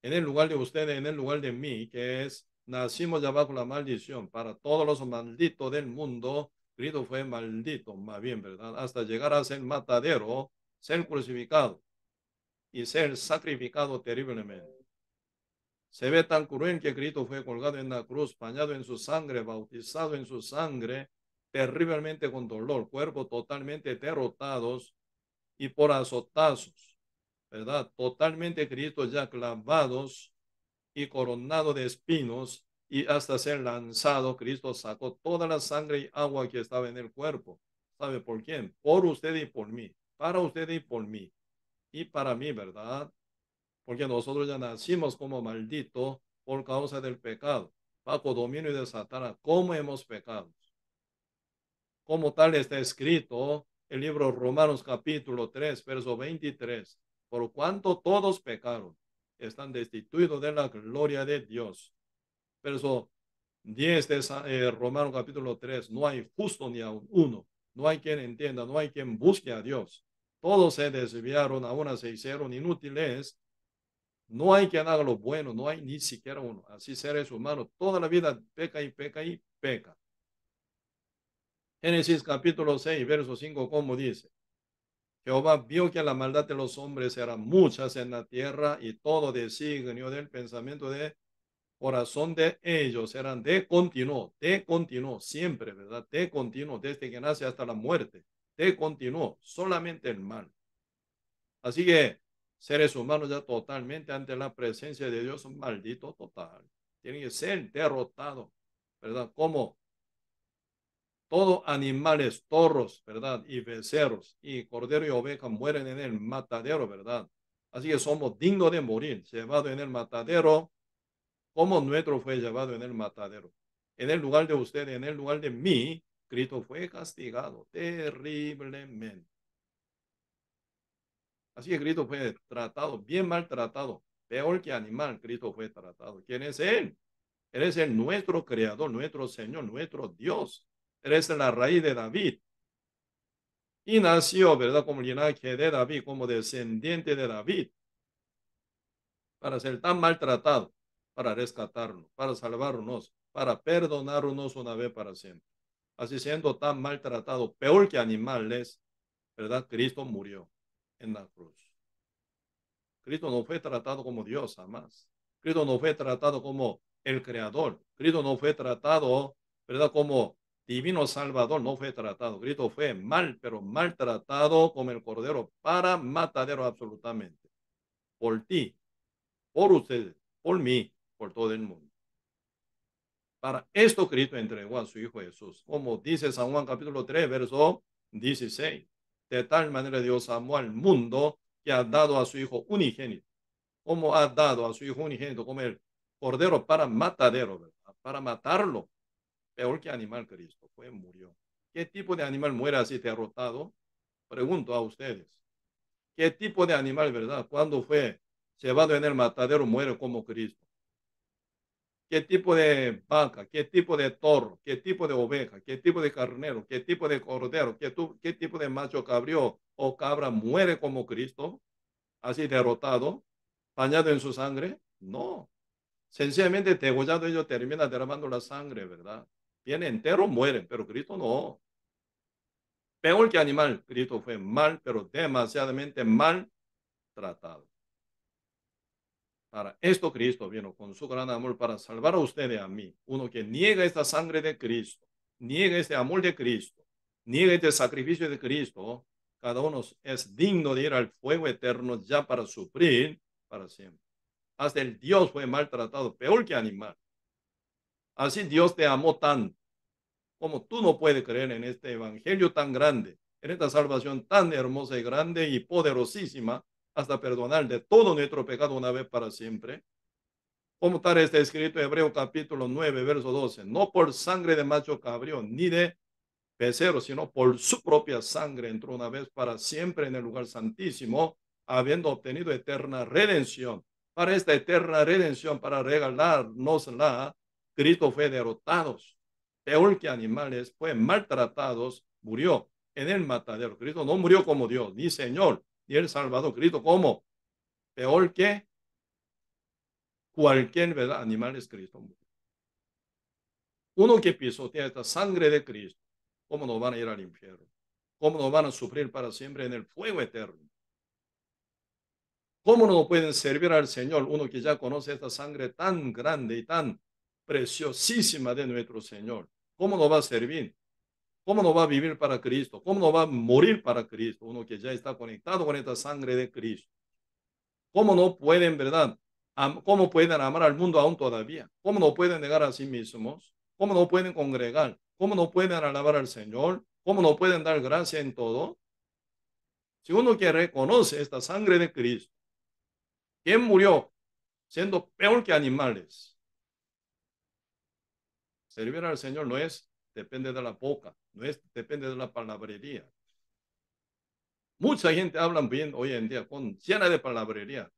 Speaker 1: en el lugar de ustedes, en el lugar de mí, que es, nacimos ya bajo la maldición, para todos los malditos del mundo, Cristo fue maldito, más bien, ¿verdad? Hasta llegar a ser matadero, ser crucificado y ser sacrificado terriblemente. Se ve tan cruel que Cristo fue colgado en la cruz, bañado en su sangre, bautizado en su sangre, terriblemente con dolor, cuerpo totalmente derrotados y por azotazos, ¿verdad? Totalmente Cristo ya clavados y coronado de espinos, y hasta ser lanzado, Cristo sacó toda la sangre y agua que estaba en el cuerpo. ¿Sabe por quién? Por usted y por mí, para usted y por mí, y para mí, ¿verdad? Porque nosotros ya nacimos como malditos por causa del pecado, bajo dominio de Satanás. ¿Cómo hemos pecado? Como tal está escrito el libro Romanos capítulo 3, verso 23. Por cuanto todos pecaron, están destituidos de la gloria de Dios. Verso 10 de Romanos capítulo 3. No hay justo ni aun uno. No hay quien entienda, no hay quien busque a Dios. Todos se desviaron, aún se hicieron inútiles. No hay quien haga lo bueno, no hay ni siquiera uno. Así seres humanos, toda la vida peca y peca y peca. Génesis capítulo 6, verso 5, como dice: Jehová vio que la maldad de los hombres era muchas en la tierra, y todo designio del pensamiento de corazón de ellos eran de continuo, siempre, ¿verdad? De continuo, desde que nace hasta la muerte, de continuo, solamente el mal. Así que seres humanos ya totalmente ante la presencia de Dios son malditos total. Tienen que ser derrotados, ¿verdad? Como todos animales, toros, ¿verdad? Y becerros y cordero y oveja mueren en el matadero, ¿verdad? Así que somos dignos de morir, llevados en el matadero, como nuestro fue llevado en el matadero. En el lugar de usted, en el lugar de mí, Cristo fue castigado terriblemente. Así que Cristo fue tratado, bien maltratado, peor que animal. Cristo fue tratado. ¿Quién es Él? Él es el nuestro creador, nuestro Señor, nuestro Dios. Él es la raíz de David. Y nació, ¿verdad? Como linaje de David, como descendiente de David, para ser tan maltratado, para rescatarnos, para salvarnos, para perdonarnos una vez para siempre. Así siendo tan maltratado, peor que animales, ¿verdad? Cristo murió en la cruz. Cristo no fue tratado como Dios jamás. Cristo no fue tratado como el creador. Cristo no fue tratado, ¿verdad? Como divino salvador, no fue tratado. Cristo fue mal, pero maltratado como el cordero para matadero absolutamente. Por ti, por ustedes, por mí, por todo el mundo. Para esto Cristo entregó a su Hijo Jesús. Como dice San Juan capítulo 3, verso 16. De tal manera Dios amó al mundo que ha dado a su Hijo unigénito. Como ha dado a su Hijo unigénito como el cordero para matadero, ¿verdad? Para matarlo. Peor que animal Cristo. Fue, murió. ¿Qué tipo de animal muere así derrotado? Pregunto a ustedes. ¿Qué tipo de animal, verdad? Cuando fue llevado en el matadero muere como Cristo? ¿Qué tipo de vaca? ¿Qué tipo de toro? ¿Qué tipo de oveja? ¿Qué tipo de carnero? ¿Qué tipo de cordero? ¿Qué tipo de macho cabrío o cabra muere como Cristo? Así derrotado, bañado en su sangre. No. Sencillamente degollado ellos terminan derramando la sangre, ¿verdad? Viene entero, mueren, pero Cristo no. Peor que animal, Cristo fue mal, pero demasiadamente mal tratado. Para esto Cristo vino con su gran amor para salvar a usted y a mí. Uno que niega esta sangre de Cristo, niega este amor de Cristo, niega este sacrificio de Cristo, cada uno es digno de ir al fuego eterno ya para sufrir para siempre. Hasta el Dios fue maltratado, peor que animal. Así Dios te amó tanto, como tú no puedes creer en este evangelio tan grande, en esta salvación tan hermosa y grande y poderosísima, hasta perdonar de todo nuestro pecado una vez para siempre. Como tal está escrito en Hebreo capítulo 9, verso 12, no por sangre de macho cabrío, ni de becerro, sino por su propia sangre entró una vez para siempre en el lugar santísimo, habiendo obtenido eterna redención. Para esta eterna redención, para regalárnosla, Cristo fue derrotado, peor que animales, fue maltratados, murió en el matadero. Cristo no murió como Dios, ni Señor, ni el Salvador. Cristo como peor que cualquier, ¿verdad?, animal es Cristo. Uno que pisotea esta sangre de Cristo, ¿cómo no van a ir al infierno? ¿Cómo no van a sufrir para siempre en el fuego eterno? ¿Cómo no pueden servir al Señor? Uno que ya conoce esta sangre tan grande y tan preciosísima de nuestro Señor. ¿Cómo no va a servir? ¿Cómo no va a vivir para Cristo? ¿Cómo no va a morir para Cristo? Uno que ya está conectado con esta sangre de Cristo. ¿Cómo no pueden, verdad? ¿Cómo pueden amar al mundo aún todavía? ¿Cómo no pueden negar a sí mismos? ¿Cómo no pueden congregar? ¿Cómo no pueden alabar al Señor? ¿Cómo no pueden dar gracia en todo? Si uno que reconoce esta sangre de Cristo, ¿quién murió siendo peor que animales? Servir al Señor no es, depende de la boca, no es, depende de la palabrería. Mucha gente habla bien hoy en día con llena de palabrería.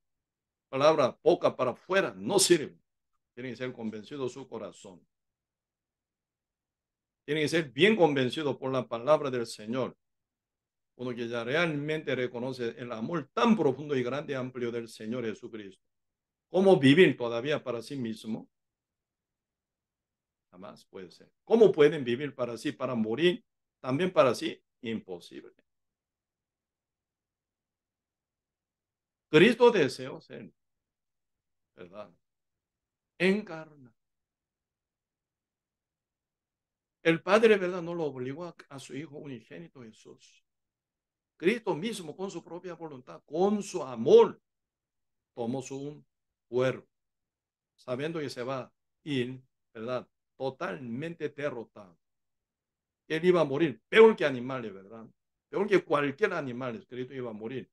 Speaker 1: Palabra boca para afuera no sirve. Tienen que ser convencidos su corazón. Tienen que ser bien convencidos por la palabra del Señor. Uno que ya realmente reconoce el amor tan profundo y grande y amplio del Señor Jesucristo. ¿Cómo vivir todavía para sí mismo? Jamás puede ser. ¿Cómo pueden vivir para sí, para morir? También para sí, imposible. Cristo deseó ser, ¿verdad? Encarna. El Padre, ¿verdad?, no lo obligó a su Hijo unigénito Jesús. Cristo mismo, con su propia voluntad, con su amor, tomó su cuerpo, sabiendo que se va a ir, ¿verdad?, totalmente derrotado. Él iba a morir, peor que animales, ¿verdad? Peor que cualquier animal, Cristo iba a morir.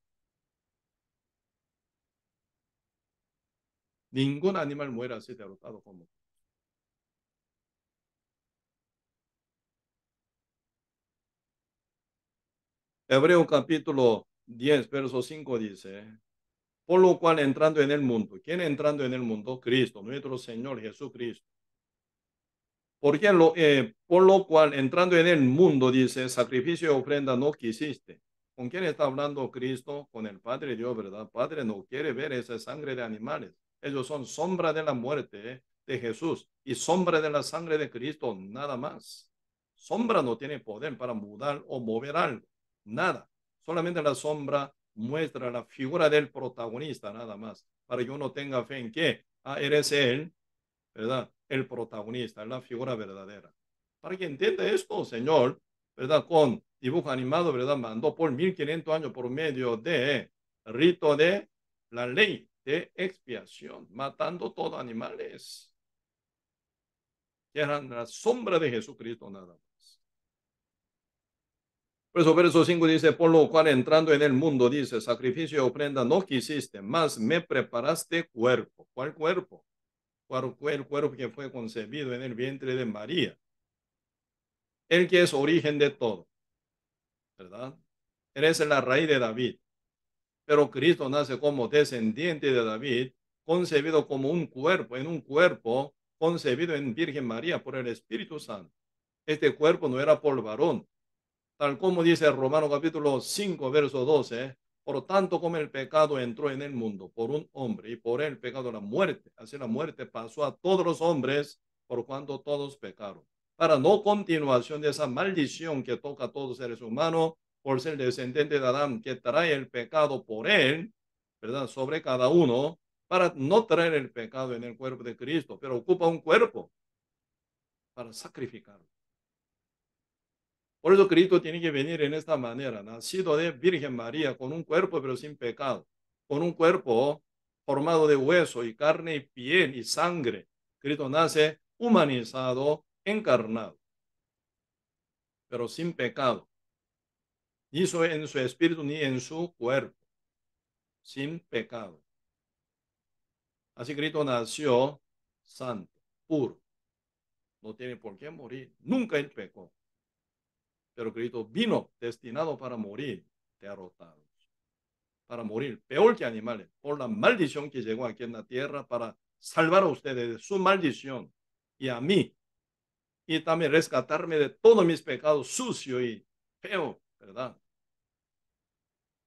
Speaker 1: Ningún animal muere así derrotado como. Hebreo capítulo 10, verso 5 dice, por lo cual entrando en el mundo, ¿quién entrando en el mundo? Cristo, nuestro Señor Jesucristo. Por lo cual entrando en el mundo, dice, sacrificio y ofrenda no quisiste. ¿Con quién está hablando Cristo? Con el Padre Dios, ¿verdad? Padre no quiere ver esa sangre de animales. Ellos son sombra de la muerte de Jesús y sombra de la sangre de Cristo, nada más. Sombra no tiene poder para mudar o mover algo, nada. Solamente la sombra muestra la figura del protagonista, nada más, para que uno tenga fe en que eres él, ¿verdad? El protagonista, la figura verdadera. Para que entienda esto, Señor, ¿verdad? Con dibujo animado, ¿verdad? Mandó por 1500 años por medio de rito de la ley de expiación, matando todos animales que eran la sombra de Jesucristo nada más. Por eso verso 5 dice, por lo cual entrando en el mundo, dice, sacrificio y ofrenda no quisiste, más me preparaste cuerpo. ¿Cuál cuerpo? ¿Cuál fue el cuerpo que fue concebido en el vientre de María? El que es origen de todo, ¿verdad? Él es la raíz de David, pero Cristo nace como descendiente de David, concebido como un cuerpo, en un cuerpo concebido en Virgen María por el Espíritu Santo. Este cuerpo no era por varón, tal como dice Romanos capítulo 5, verso 12, por tanto como el pecado entró en el mundo por un hombre y por el pecado la muerte, así la muerte pasó a todos los hombres por cuanto todos pecaron. Para no continuación de esa maldición que toca a todos los seres humanos por ser descendiente de Adán, que trae el pecado por él, ¿verdad?, sobre cada uno, para no traer el pecado en el cuerpo de Cristo, pero ocupa un cuerpo para sacrificarlo. Por eso Cristo tiene que venir en esta manera, nacido de Virgen María, con un cuerpo pero sin pecado, con un cuerpo formado de hueso y carne y piel y sangre. Cristo nace humanizado, encarnado, pero sin pecado, ni en su espíritu ni en su cuerpo, sin pecado. Así Cristo nació santo, puro, no tiene por qué morir, nunca él pecó, pero Cristo vino destinado para morir derrotado. para morir, peor que animales, por la maldición que llegó aquí en la tierra para salvar a ustedes de su maldición y a mí, y también rescatarme de todos mis pecados sucio y feo, ¿verdad?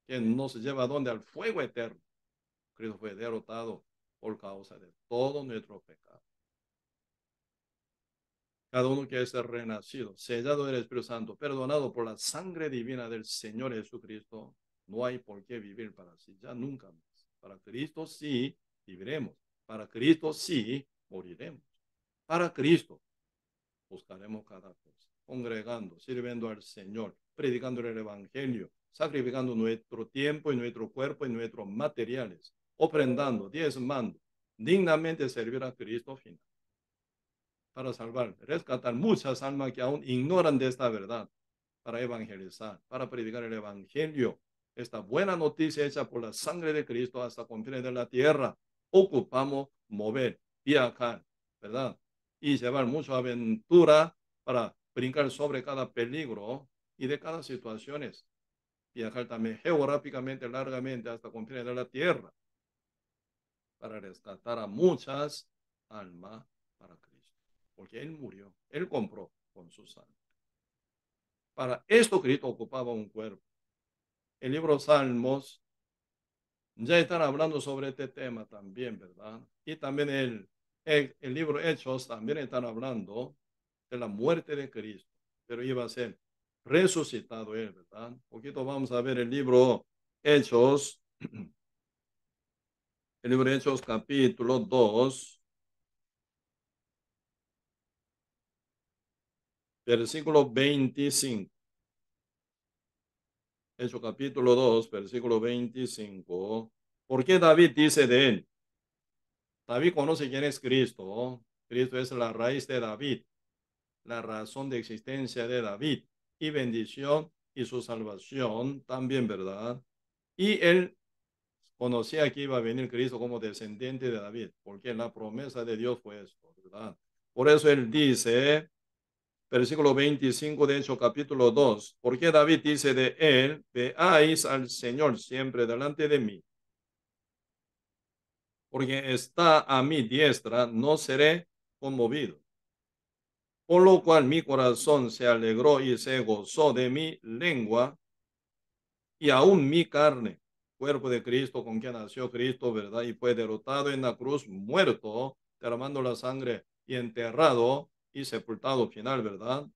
Speaker 1: Que nos lleva a donde al fuego eterno. Cristo fue derrotado por causa de todo nuestro pecado. Cada uno que es renacido, sellado del Espíritu Santo, perdonado por la sangre divina del Señor Jesucristo, no hay por qué vivir para sí, ya nunca más. Para Cristo sí viviremos, para Cristo sí moriremos. Para Cristo buscaremos cada cosa, congregando, sirviendo al Señor, predicando el Evangelio, sacrificando nuestro tiempo y nuestro cuerpo y nuestros materiales, ofrendando, diezmando, dignamente servir a Cristo final para salvar, rescatar muchas almas que aún ignoran de esta verdad, para evangelizar, para predicar el Evangelio, esta buena noticia hecha por la sangre de Cristo hasta confines de la tierra. Ocupamos mover, viajar, ¿verdad? Y llevar mucha aventura para brincar sobre cada peligro y de cada situación. Viajar también geográficamente, largamente, hasta confines de la tierra, para rescatar a muchas almas para Cristo. Porque Él murió, Él compró con su sangre. Para esto Cristo ocupaba un cuerpo. El libro Salmos ya están hablando sobre este tema también, ¿verdad? Y también el libro Hechos también están hablando de la muerte de Cristo, pero iba a ser resucitado Él, ¿verdad? Un poquito vamos a ver el libro Hechos, el libro Hechos capítulo 2, versículo 25. Hechos capítulo 2, versículo 25. ¿Por qué David dice de él? David conoce quién es Cristo, ¿no? Cristo es la raíz de David, la razón de existencia de David y bendición y su salvación también, ¿verdad? Y él conocía que iba a venir Cristo como descendiente de David, porque la promesa de Dios fue esto, ¿verdad? Por eso él dice, versículo 25 de Hechos capítulo 2, porque David dice de él, veáis al Señor siempre delante de mí, porque está a mi diestra, no seré conmovido. Por lo cual mi corazón se alegró y se gozó de mi lengua y aún mi carne, cuerpo de Cristo con quien nació Cristo, ¿verdad? Y fue derrotado en la cruz, muerto, derramando la sangre y enterrado y sepultado final, ¿verdad?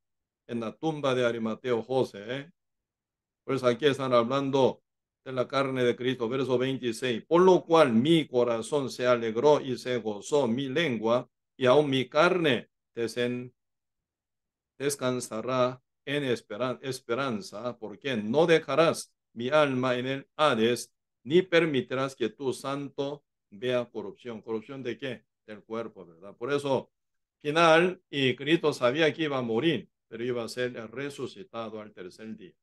Speaker 1: En la tumba de Arimateo José, ¿eh? Pues aquí están hablando de la carne de Cristo, verso 26. Por lo cual mi corazón se alegró y se gozó mi lengua y aún mi carne descansará en esperanza, porque no dejarás mi alma en el Hades, ni permitirás que tu santo vea corrupción. ¿Corrupción de qué? Del cuerpo, ¿verdad? Por eso, final, y Cristo sabía que iba a morir, pero iba a ser resucitado al tercer día.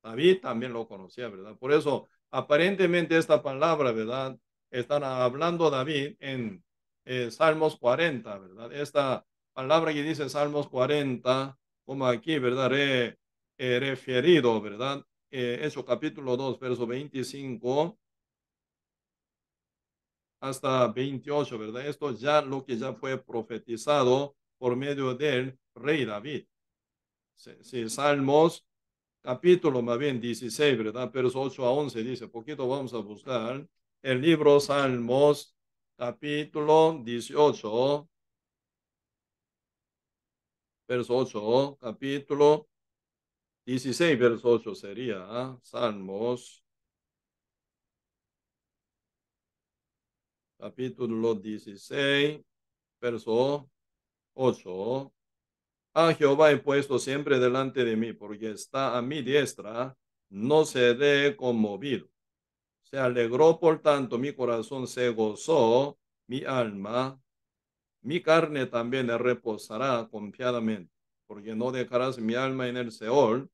Speaker 1: David también lo conocía, ¿verdad? Por eso, aparentemente esta palabra, ¿verdad? Están hablando David en Salmos 40, ¿verdad? Esta palabra que dice Salmos 40, como aquí, ¿verdad? Referido, ¿verdad? Eso capítulo 2, verso 25 hasta 28, ¿verdad? Esto ya lo que ya fue profetizado por medio del rey David. Sí, Salmos capítulo más bien 16, ¿verdad? Versos 8 a 11 dice, poquito vamos a buscar el libro Salmos, capítulo 18, verso 8, capítulo 16, verso 8 sería, Salmos, capítulo 16, verso 8. A Jehová he puesto siempre delante de mí, porque está a mi diestra, no seré conmovido. Se alegró, por tanto, mi corazón se gozó, mi alma, mi carne también le reposará confiadamente, porque no dejarás mi alma en el Seol.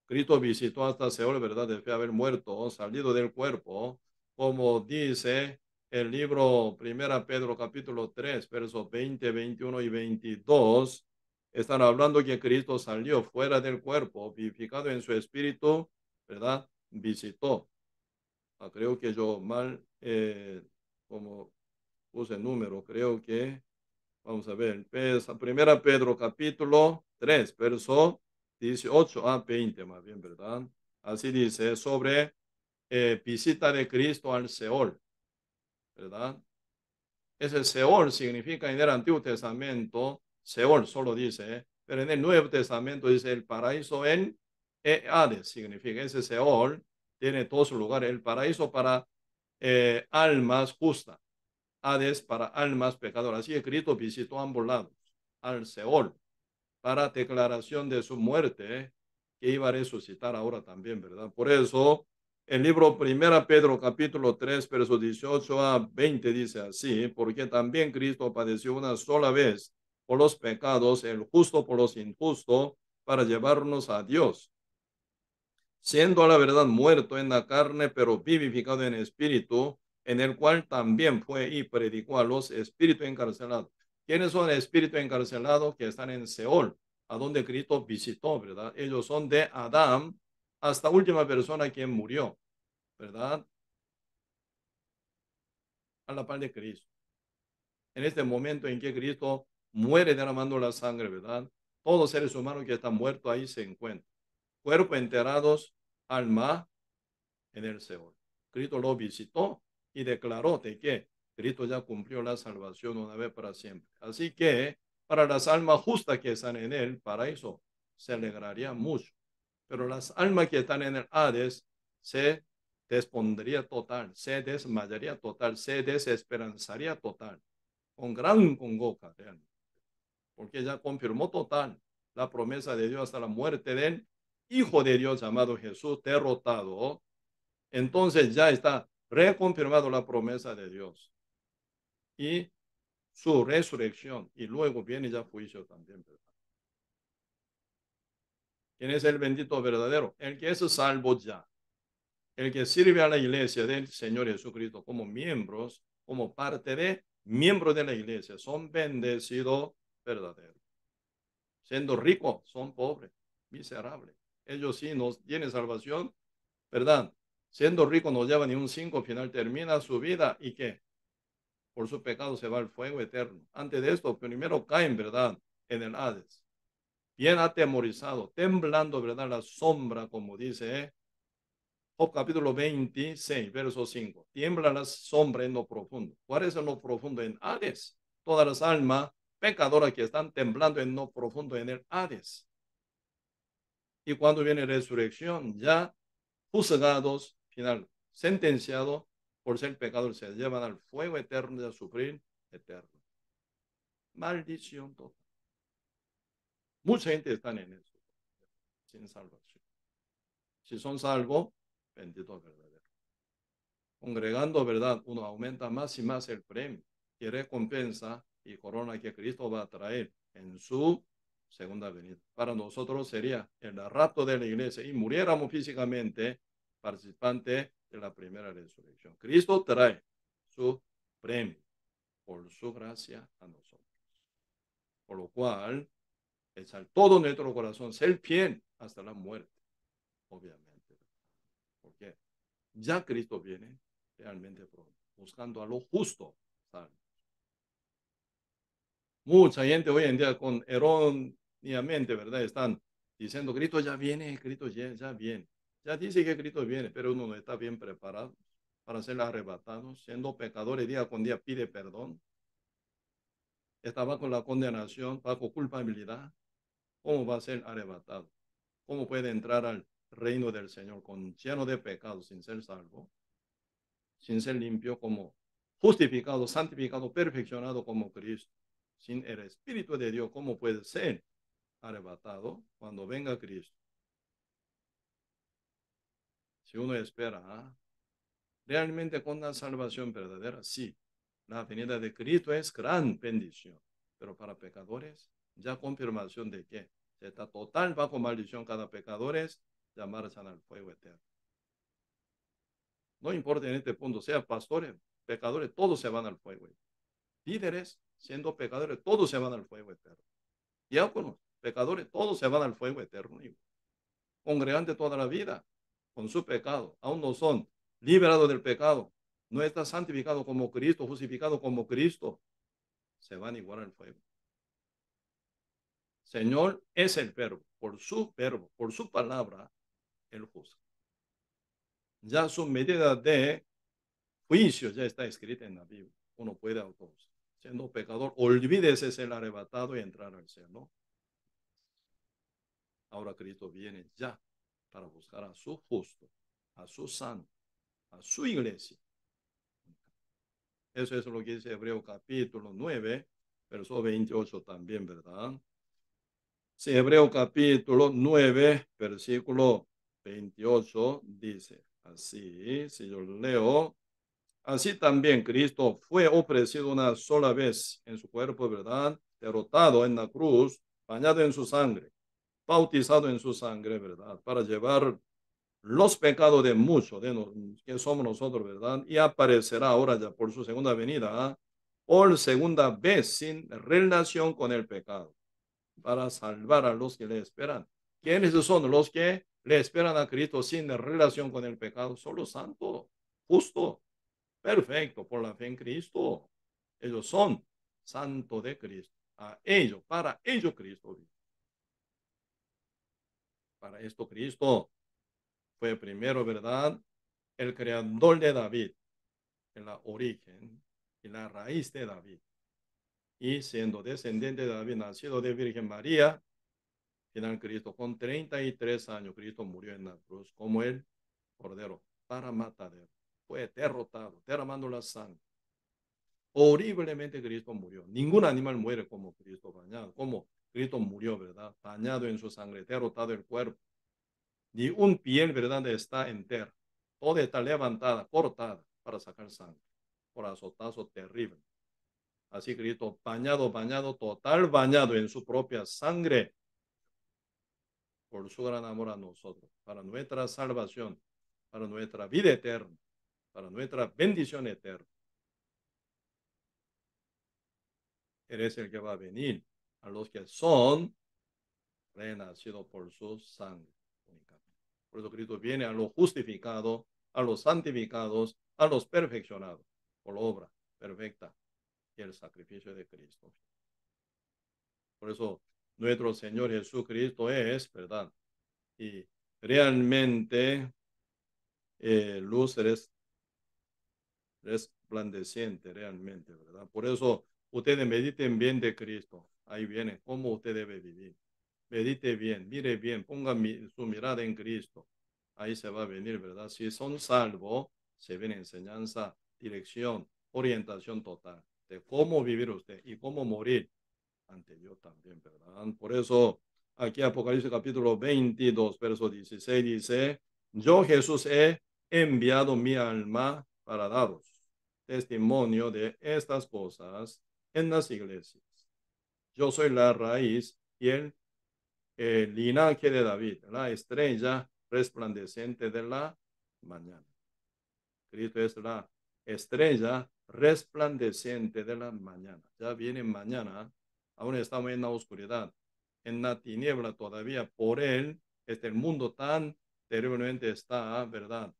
Speaker 1: Cristo visitó hasta Seol, ¿verdad? Después de haber muerto, salido del cuerpo, como dice el libro Primera Pedro capítulo 3, versos 20, 21 y 22. Están hablando que Cristo salió fuera del cuerpo, vivificado en su espíritu, ¿verdad? Visitó. Creo que yo mal, como puse el número, creo que, vamos a ver, primera Pedro capítulo 3, verso 18 a 20, más bien, ¿verdad? Así dice, sobre visita de Cristo al Seol, ¿verdad? Ese Seol significa en el Antiguo Testamento, Seol solo dice, pero en el Nuevo Testamento dice el paraíso en Hades, significa ese Seol tiene todos sus lugares, el paraíso para almas justas, Hades para almas pecadoras. Así que Cristo visitó ambos lados, al Seol, para declaración de su muerte, que iba a resucitar ahora también, ¿verdad? Por eso, el libro Primera Pedro, capítulo 3, versos 18 a 20, dice así, porque también Cristo padeció una sola vez por los pecados, el justo por los injustos, para llevarnos a Dios, siendo a la verdad muerto en la carne, pero vivificado en espíritu, en el cual también fue y predicó a los espíritus encarcelados. ¿Quiénes son espíritus encarcelados que están en Seol, a donde Cristo visitó, verdad? Ellos son de Adán hasta última persona quien murió, ¿verdad? A la par de Cristo. En este momento en que Cristo muere derramando la sangre, ¿verdad? Todos los seres humanos que están muertos ahí se encuentran. Cuerpos enterrados, alma en el Seol. Cristo lo visitó y declaró de que Cristo ya cumplió la salvación una vez para siempre. Así que para las almas justas que están en el paraíso se alegraría mucho, pero las almas que están en el Hades se despondría total, se desmayaría total, se desesperanzaría total, con gran congoja realmente, porque ya confirmó total la promesa de Dios hasta la muerte del Hijo de Dios llamado Jesús, derrotado. Entonces ya está reconfirmado la promesa de Dios y su resurrección, y luego viene ya juicio también, ¿verdad? ¿Quién es el bendito verdadero? El que es salvo ya, el que sirve a la iglesia del Señor Jesucristo como miembros, como parte de miembros de la iglesia, son bendecidos verdaderos. Siendo ricos, son pobres, miserables. Ellos sí nos tienen salvación, ¿verdad? Siendo ricos no lleva ni un 5, final termina su vida y ¿qué? Por su pecado se va al fuego eterno. Antes de esto, primero caen, ¿verdad? En el Hades. Bien atemorizado, temblando, ¿verdad? La sombra, como dice Job capítulo 26, verso 5. Tiembla la sombra en lo profundo. ¿Cuál es en lo profundo? En Hades. Todas las almas pecadoras que están temblando en lo profundo en el Hades. Y cuando viene resurrección, ya juzgados, final, sentenciados por ser pecadores, se llevan al fuego eterno y a sufrir eterno. Maldición total. Mucha gente está en eso, sin salvación. Si son salvos, bendito verdadero. Congregando, ¿verdad? Uno aumenta más y más el premio y recompensa y corona que Cristo va a traer en su segunda venida. Para nosotros sería el rapto de la iglesia y muriéramos físicamente participante de la primera resurrección. Cristo trae su premio por su gracia a nosotros. Por lo cual, echar todo nuestro corazón, ser fiel hasta la muerte, obviamente. Porque ya Cristo viene realmente pronto, buscando a lo justo. ¿Sabe? Mucha gente hoy en día con erróneamente, ¿verdad? Están diciendo, Cristo ya viene, Cristo ya viene. Ya dice que Cristo viene, pero uno no está bien preparado para ser arrebatado, siendo pecadores día con día pide perdón. Está bajo la condenación, bajo culpabilidad. ¿Cómo va a ser arrebatado? ¿Cómo puede entrar al reino del Señor con lleno de pecados sin ser salvo, sin ser limpio, como justificado, santificado, perfeccionado como Cristo? Sin el Espíritu de Dios, ¿cómo puede ser arrebatado cuando venga Cristo? Si uno espera realmente con la salvación verdadera, sí, la venida de Cristo es gran bendición, pero para pecadores, ya confirmación de que está total bajo maldición cada pecador es ya marchan al fuego eterno. No importa en este punto, sea pastores, pecadores, todos se van al fuego. Líderes, siendo pecadores, todos se van al fuego eterno. Diáconos, pecadores, todos se van al fuego eterno. Congregantes toda la vida, con su pecado, aún no son liberado del pecado, no está santificado como Cristo, justificado como Cristo, se van igual al fuego. Señor es el verbo, por su palabra, él juzga. Ya su medida de juicio ya está escrita en la Biblia. Uno puede autos. Siendo pecador, olvídese ser arrebatado y entrar al cielo. Ahora Cristo viene ya para buscar a su justo, a su santo, a su iglesia. Eso es lo que dice Hebreo capítulo 9, verso 28 también, ¿verdad? Sí, Hebreo capítulo 9, versículo 28 dice así, si yo leo, así también Cristo fue ofrecido una sola vez en su cuerpo, ¿verdad? Derrotado en la cruz, bañado en su sangre, bautizado en su sangre, ¿verdad? Para llevar los pecados de muchos de que somos nosotros, ¿verdad? Y aparecerá ahora ya por su segunda venida, por segunda vez sin relación con el pecado, para salvar a los que le esperan. ¿Quiénes son los que le esperan a Cristo sin relación con el pecado? Solo santo, justo, perfecto, por la fe en Cristo. Ellos son santos de Cristo. A ellos, para ellos Cristo. Para esto Cristo fue primero, ¿verdad? El creador de David, en la origen y la raíz de David. Y siendo descendiente de David, nacido de Virgen María, final Cristo, con 33 años, Cristo murió en la cruz como el cordero para matadero. Fue derrotado, derramando la sangre. Horriblemente Cristo murió. Ningún animal muere como Cristo bañado, como Cristo murió, ¿verdad? Bañado en su sangre, derrotado el cuerpo. Ni un piel, ¿verdad? Está entera. Toda está levantada, cortada para sacar sangre. Por azotazo terrible. Así Cristo bañado, total bañado en su propia sangre por su gran amor a nosotros, para nuestra salvación, para nuestra vida eterna, para nuestra bendición eterna. Él es el que va a venir a los que son renacidos por su sangre. Por eso Cristo viene a los justificados, a los santificados, a los perfeccionados, por la obra perfecta y el sacrificio de Cristo. Por eso nuestro Señor Jesucristo es, ¿verdad? Y realmente luz resplandeciente, realmente, ¿verdad? Por eso ustedes mediten bien de Cristo. Ahí viene cómo usted debe vivir. Medite bien, mire bien, ponga su mirada en Cristo. Ahí se va a venir, ¿verdad? Si son salvos, se viene enseñanza, dirección, orientación total de cómo vivir usted y cómo morir ante Dios también, ¿verdad? Por eso aquí Apocalipsis capítulo 22, verso 16 dice, yo Jesús he enviado mi alma para daros testimonio de estas cosas en las iglesias. Yo soy la raíz y el linaje de David, la estrella resplandeciente de la mañana. Cristo es la estrella resplandeciente de la mañana. Ya viene mañana, aún estamos en la oscuridad, en la tiniebla todavía. Por él, el mundo tan terriblemente está, ¿verdad?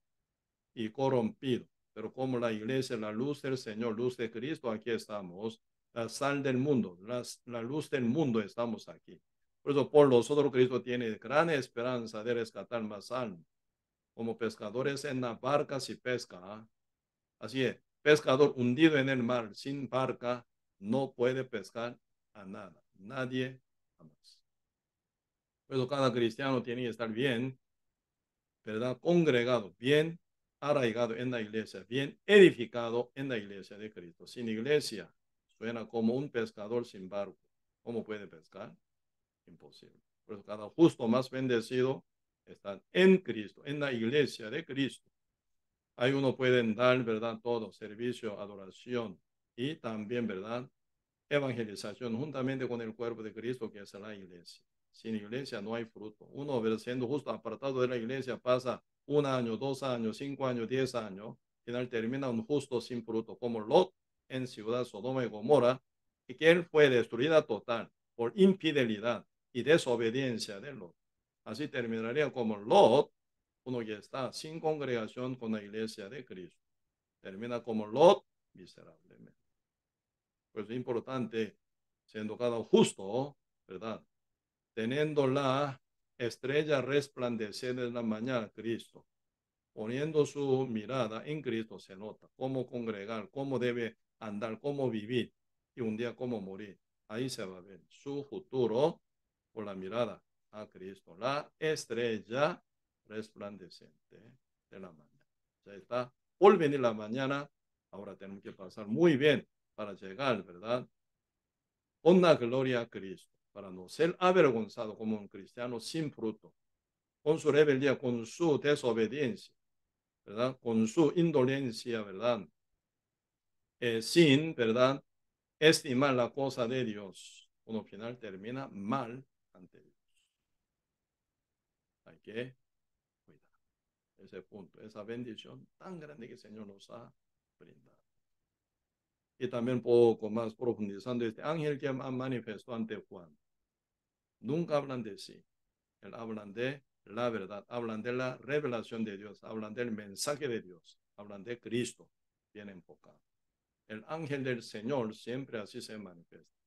Speaker 1: Y corrompido. Pero como la iglesia, la luz del Señor, luz de Cristo, aquí estamos. La sal del mundo, la luz del mundo, estamos aquí. Por eso, por nosotros, Cristo tiene gran esperanza de rescatar más almas. Como pescadores en la barca si pesca. Así es, pescador hundido en el mar sin barca no puede pescar a nada, nadie jamás. Por eso cada cristiano tiene que estar bien, ¿verdad? Congregado, bien arraigado en la iglesia, bien edificado en la iglesia de Cristo. Sin iglesia suena como un pescador sin barco. ¿Cómo puede pescar? Imposible. Por eso cada justo más bendecido está en Cristo, en la iglesia de Cristo. Ahí uno puede dar, ¿verdad? Todo, servicio, adoración y también, ¿verdad? Evangelización juntamente con el cuerpo de Cristo que es la iglesia. Sin iglesia no hay fruto. Uno, siendo justo apartado de la iglesia, pasa 1 año, 2 años, 5 años, 10 años, al final termina un justo sin fruto, como Lot en ciudad Sodoma y Gomorra, y que él fue destruida total por infidelidad y desobediencia de Lot. Así terminaría como Lot Uno que está sin congregación con la iglesia de Cristo termina como Lot miserablemente. Pues es importante, siendo cada justo, ¿verdad? Teniendo la estrella resplandeciente en la mañana, Cristo, poniendo su mirada en Cristo, se nota cómo congregar, cómo debe andar, cómo vivir y un día cómo morir. Ahí se va a ver su futuro por la mirada a Cristo, la estrella resplandeciente de la mañana. Ya está por venir la mañana. Ahora tenemos que pasar muy bien para llegar, ¿verdad? Con la gloria a Cristo, para no ser avergonzado como un cristiano sin fruto, con su rebeldía, con su desobediencia, ¿verdad? Con su indolencia, ¿verdad? Sin, ¿verdad? Estimar la cosa de Dios. Uno al final termina mal ante Dios. Hay que cuidar ese punto, esa bendición tan grande que el Señor nos ha brindado. Y también poco más profundizando, este ángel que manifestó ante Juan. Nunca hablan de sí, hablan de la verdad, hablan de la revelación de Dios, hablan del mensaje de Dios, hablan de Cristo, bien enfocado. El ángel del Señor siempre así se manifiesta.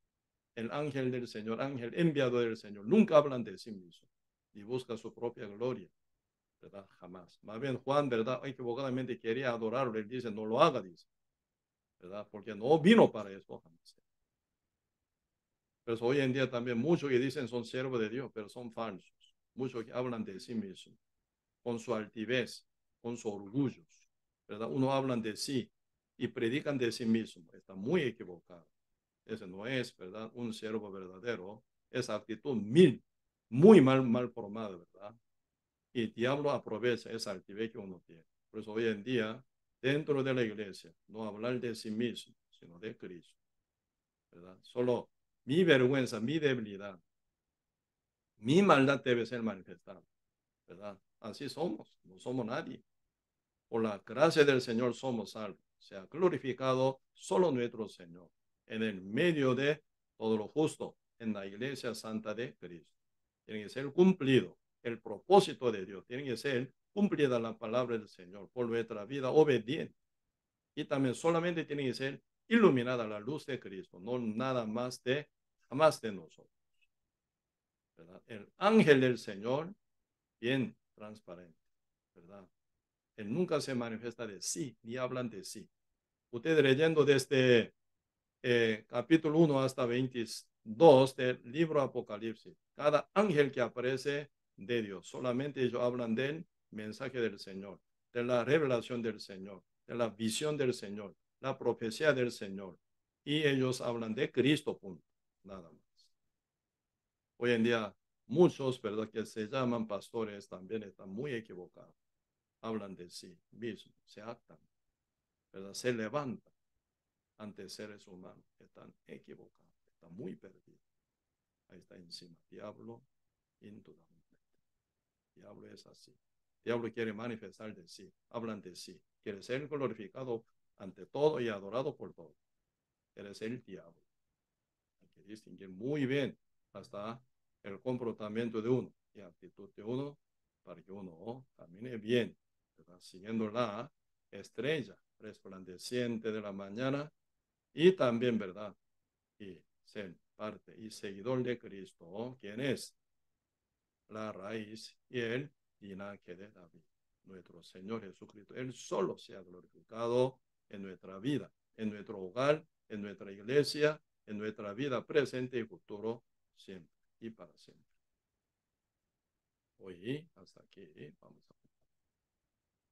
Speaker 1: El ángel del Señor, ángel enviado del Señor, nunca hablan de sí mismo y busca su propia gloria, ¿verdad? Jamás. Más bien Juan, ¿verdad? Equivocadamente quería adorarlo, él dice, no lo haga, dice, ¿verdad? Porque no vino para eso jamás. Pero hoy en día también muchos que dicen son siervos de Dios, pero son falsos. Muchos que hablan de sí mismos, con su altivez, con su orgullo, ¿verdad? Uno hablan de sí y predican de sí mismo. Está muy equivocado. Ese no es, ¿verdad? Un siervo verdadero. Esa actitud muy mal formada, ¿verdad? Y el diablo aprovecha esa altivez que uno tiene. Por eso hoy en día, dentro de la iglesia, no hablar de sí mismo, sino de Cristo, ¿verdad? Solo mi vergüenza, mi debilidad, mi maldad debe ser manifestada, ¿verdad? Así somos, no somos nadie. Por la gracia del Señor somos salvos. Se ha glorificado solo nuestro Señor en el medio de todo lo justo en la iglesia santa de Cristo. Tiene que ser cumplido el propósito de Dios. Tiene que ser cumplida la palabra del Señor por nuestra vida obediente. Y también solamente tiene que ser iluminada la luz de Cristo, no nada más de, jamás de nosotros, ¿verdad? El ángel del Señor, bien transparente, ¿verdad? Él nunca se manifiesta de sí, ni hablan de sí. Usted leyendo desde capítulo 1 hasta 22 del libro Apocalipsis, cada ángel que aparece de Dios, solamente ellos hablan del mensaje del Señor, de la revelación del Señor, de la visión del Señor, la profecía del Señor. Y ellos hablan de Cristo, punto, nada más. Hoy en día, muchos, ¿verdad?, que se llaman pastores también están muy equivocados. Hablan de sí mismos, se actan, ¿verdad? Se levantan ante seres humanos. Están equivocados, están muy perdidos. Ahí está encima. Diablo, indudablemente. Diablo es así. Diablo quiere manifestar de sí, hablan de sí. Quiere ser glorificado ante todo y adorado por todo. Quiere ser el diablo. Hay que distinguir muy bien hasta el comportamiento de uno y actitud de uno para que uno camine bien, ¿verdad? Siguiendo la estrella resplandeciente de la mañana y también, ¿verdad? Y ser parte y seguidor de Cristo, quien es la raíz y el linaje de David, nuestro Señor Jesucristo. Él solo se ha glorificado en nuestra vida, en nuestro hogar, en nuestra iglesia, en nuestra vida presente y futuro, siempre y para siempre. Hoy, hasta aquí, vamos a.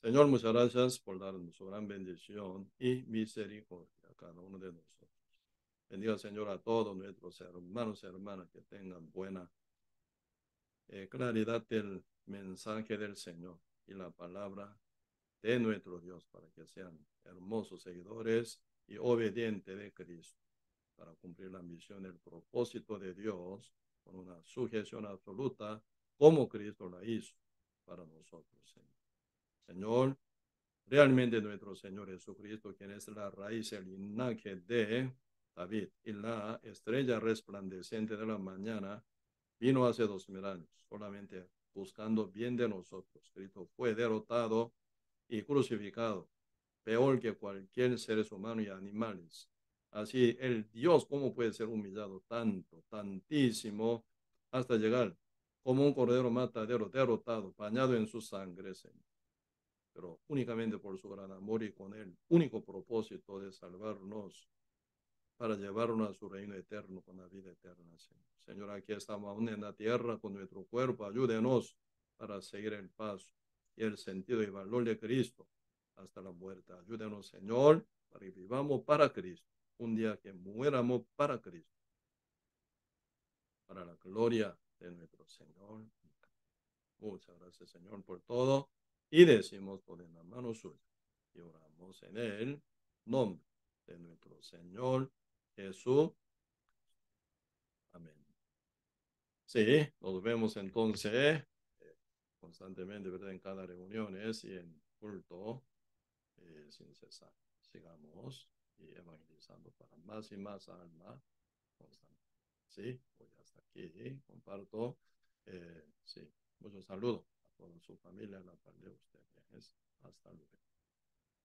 Speaker 1: Señor, muchas gracias por darnos su gran bendición y misericordia a cada uno de nosotros. Bendiga, Señor, a todos nuestros hermanos y hermanas que tengan buena claridad del mensaje del Señor y la palabra de nuestro Dios para que sean hermosos seguidores y obedientes de Cristo para cumplir la misión, el propósito de Dios con una sujeción absoluta como Cristo la hizo para nosotros, Señor. Señor, realmente nuestro Señor Jesucristo, quien es la raíz, el linaje de David y la estrella resplandeciente de la mañana, vino hace 2000 años solamente buscando bien de nosotros. Cristo fue derrotado y crucificado, peor que cualquier seres humanos y animales. Así, el Dios, ¿cómo puede ser humillado tanto, tantísimo, hasta llegar como un cordero matadero, derrotado, bañado en su sangre, Señor? Pero únicamente por su gran amor y con el único propósito de salvarnos para llevarnos a su reino eterno con la vida eterna, Señor. Señor, aquí estamos aún en la tierra con nuestro cuerpo. Ayúdenos para seguir el paso y el sentido y valor de Cristo hasta la muerte. Ayúdenos, Señor, para que vivamos para Cristo. Un día que muéramos para Cristo, para la gloria de nuestro Señor. Muchas gracias, Señor, por todo. Y decimos todo en la mano suya. Y oramos en el nombre de nuestro Señor Jesús. Amén. Sí, nos vemos entonces constantemente, ¿verdad? En cada reunión y en culto sin cesar. Sigamos y evangelizando para más y más alma constante. Sí, voy hasta aquí, comparto. Sí, muchos saludos a toda su familia, a la par de ustedes. Hasta luego.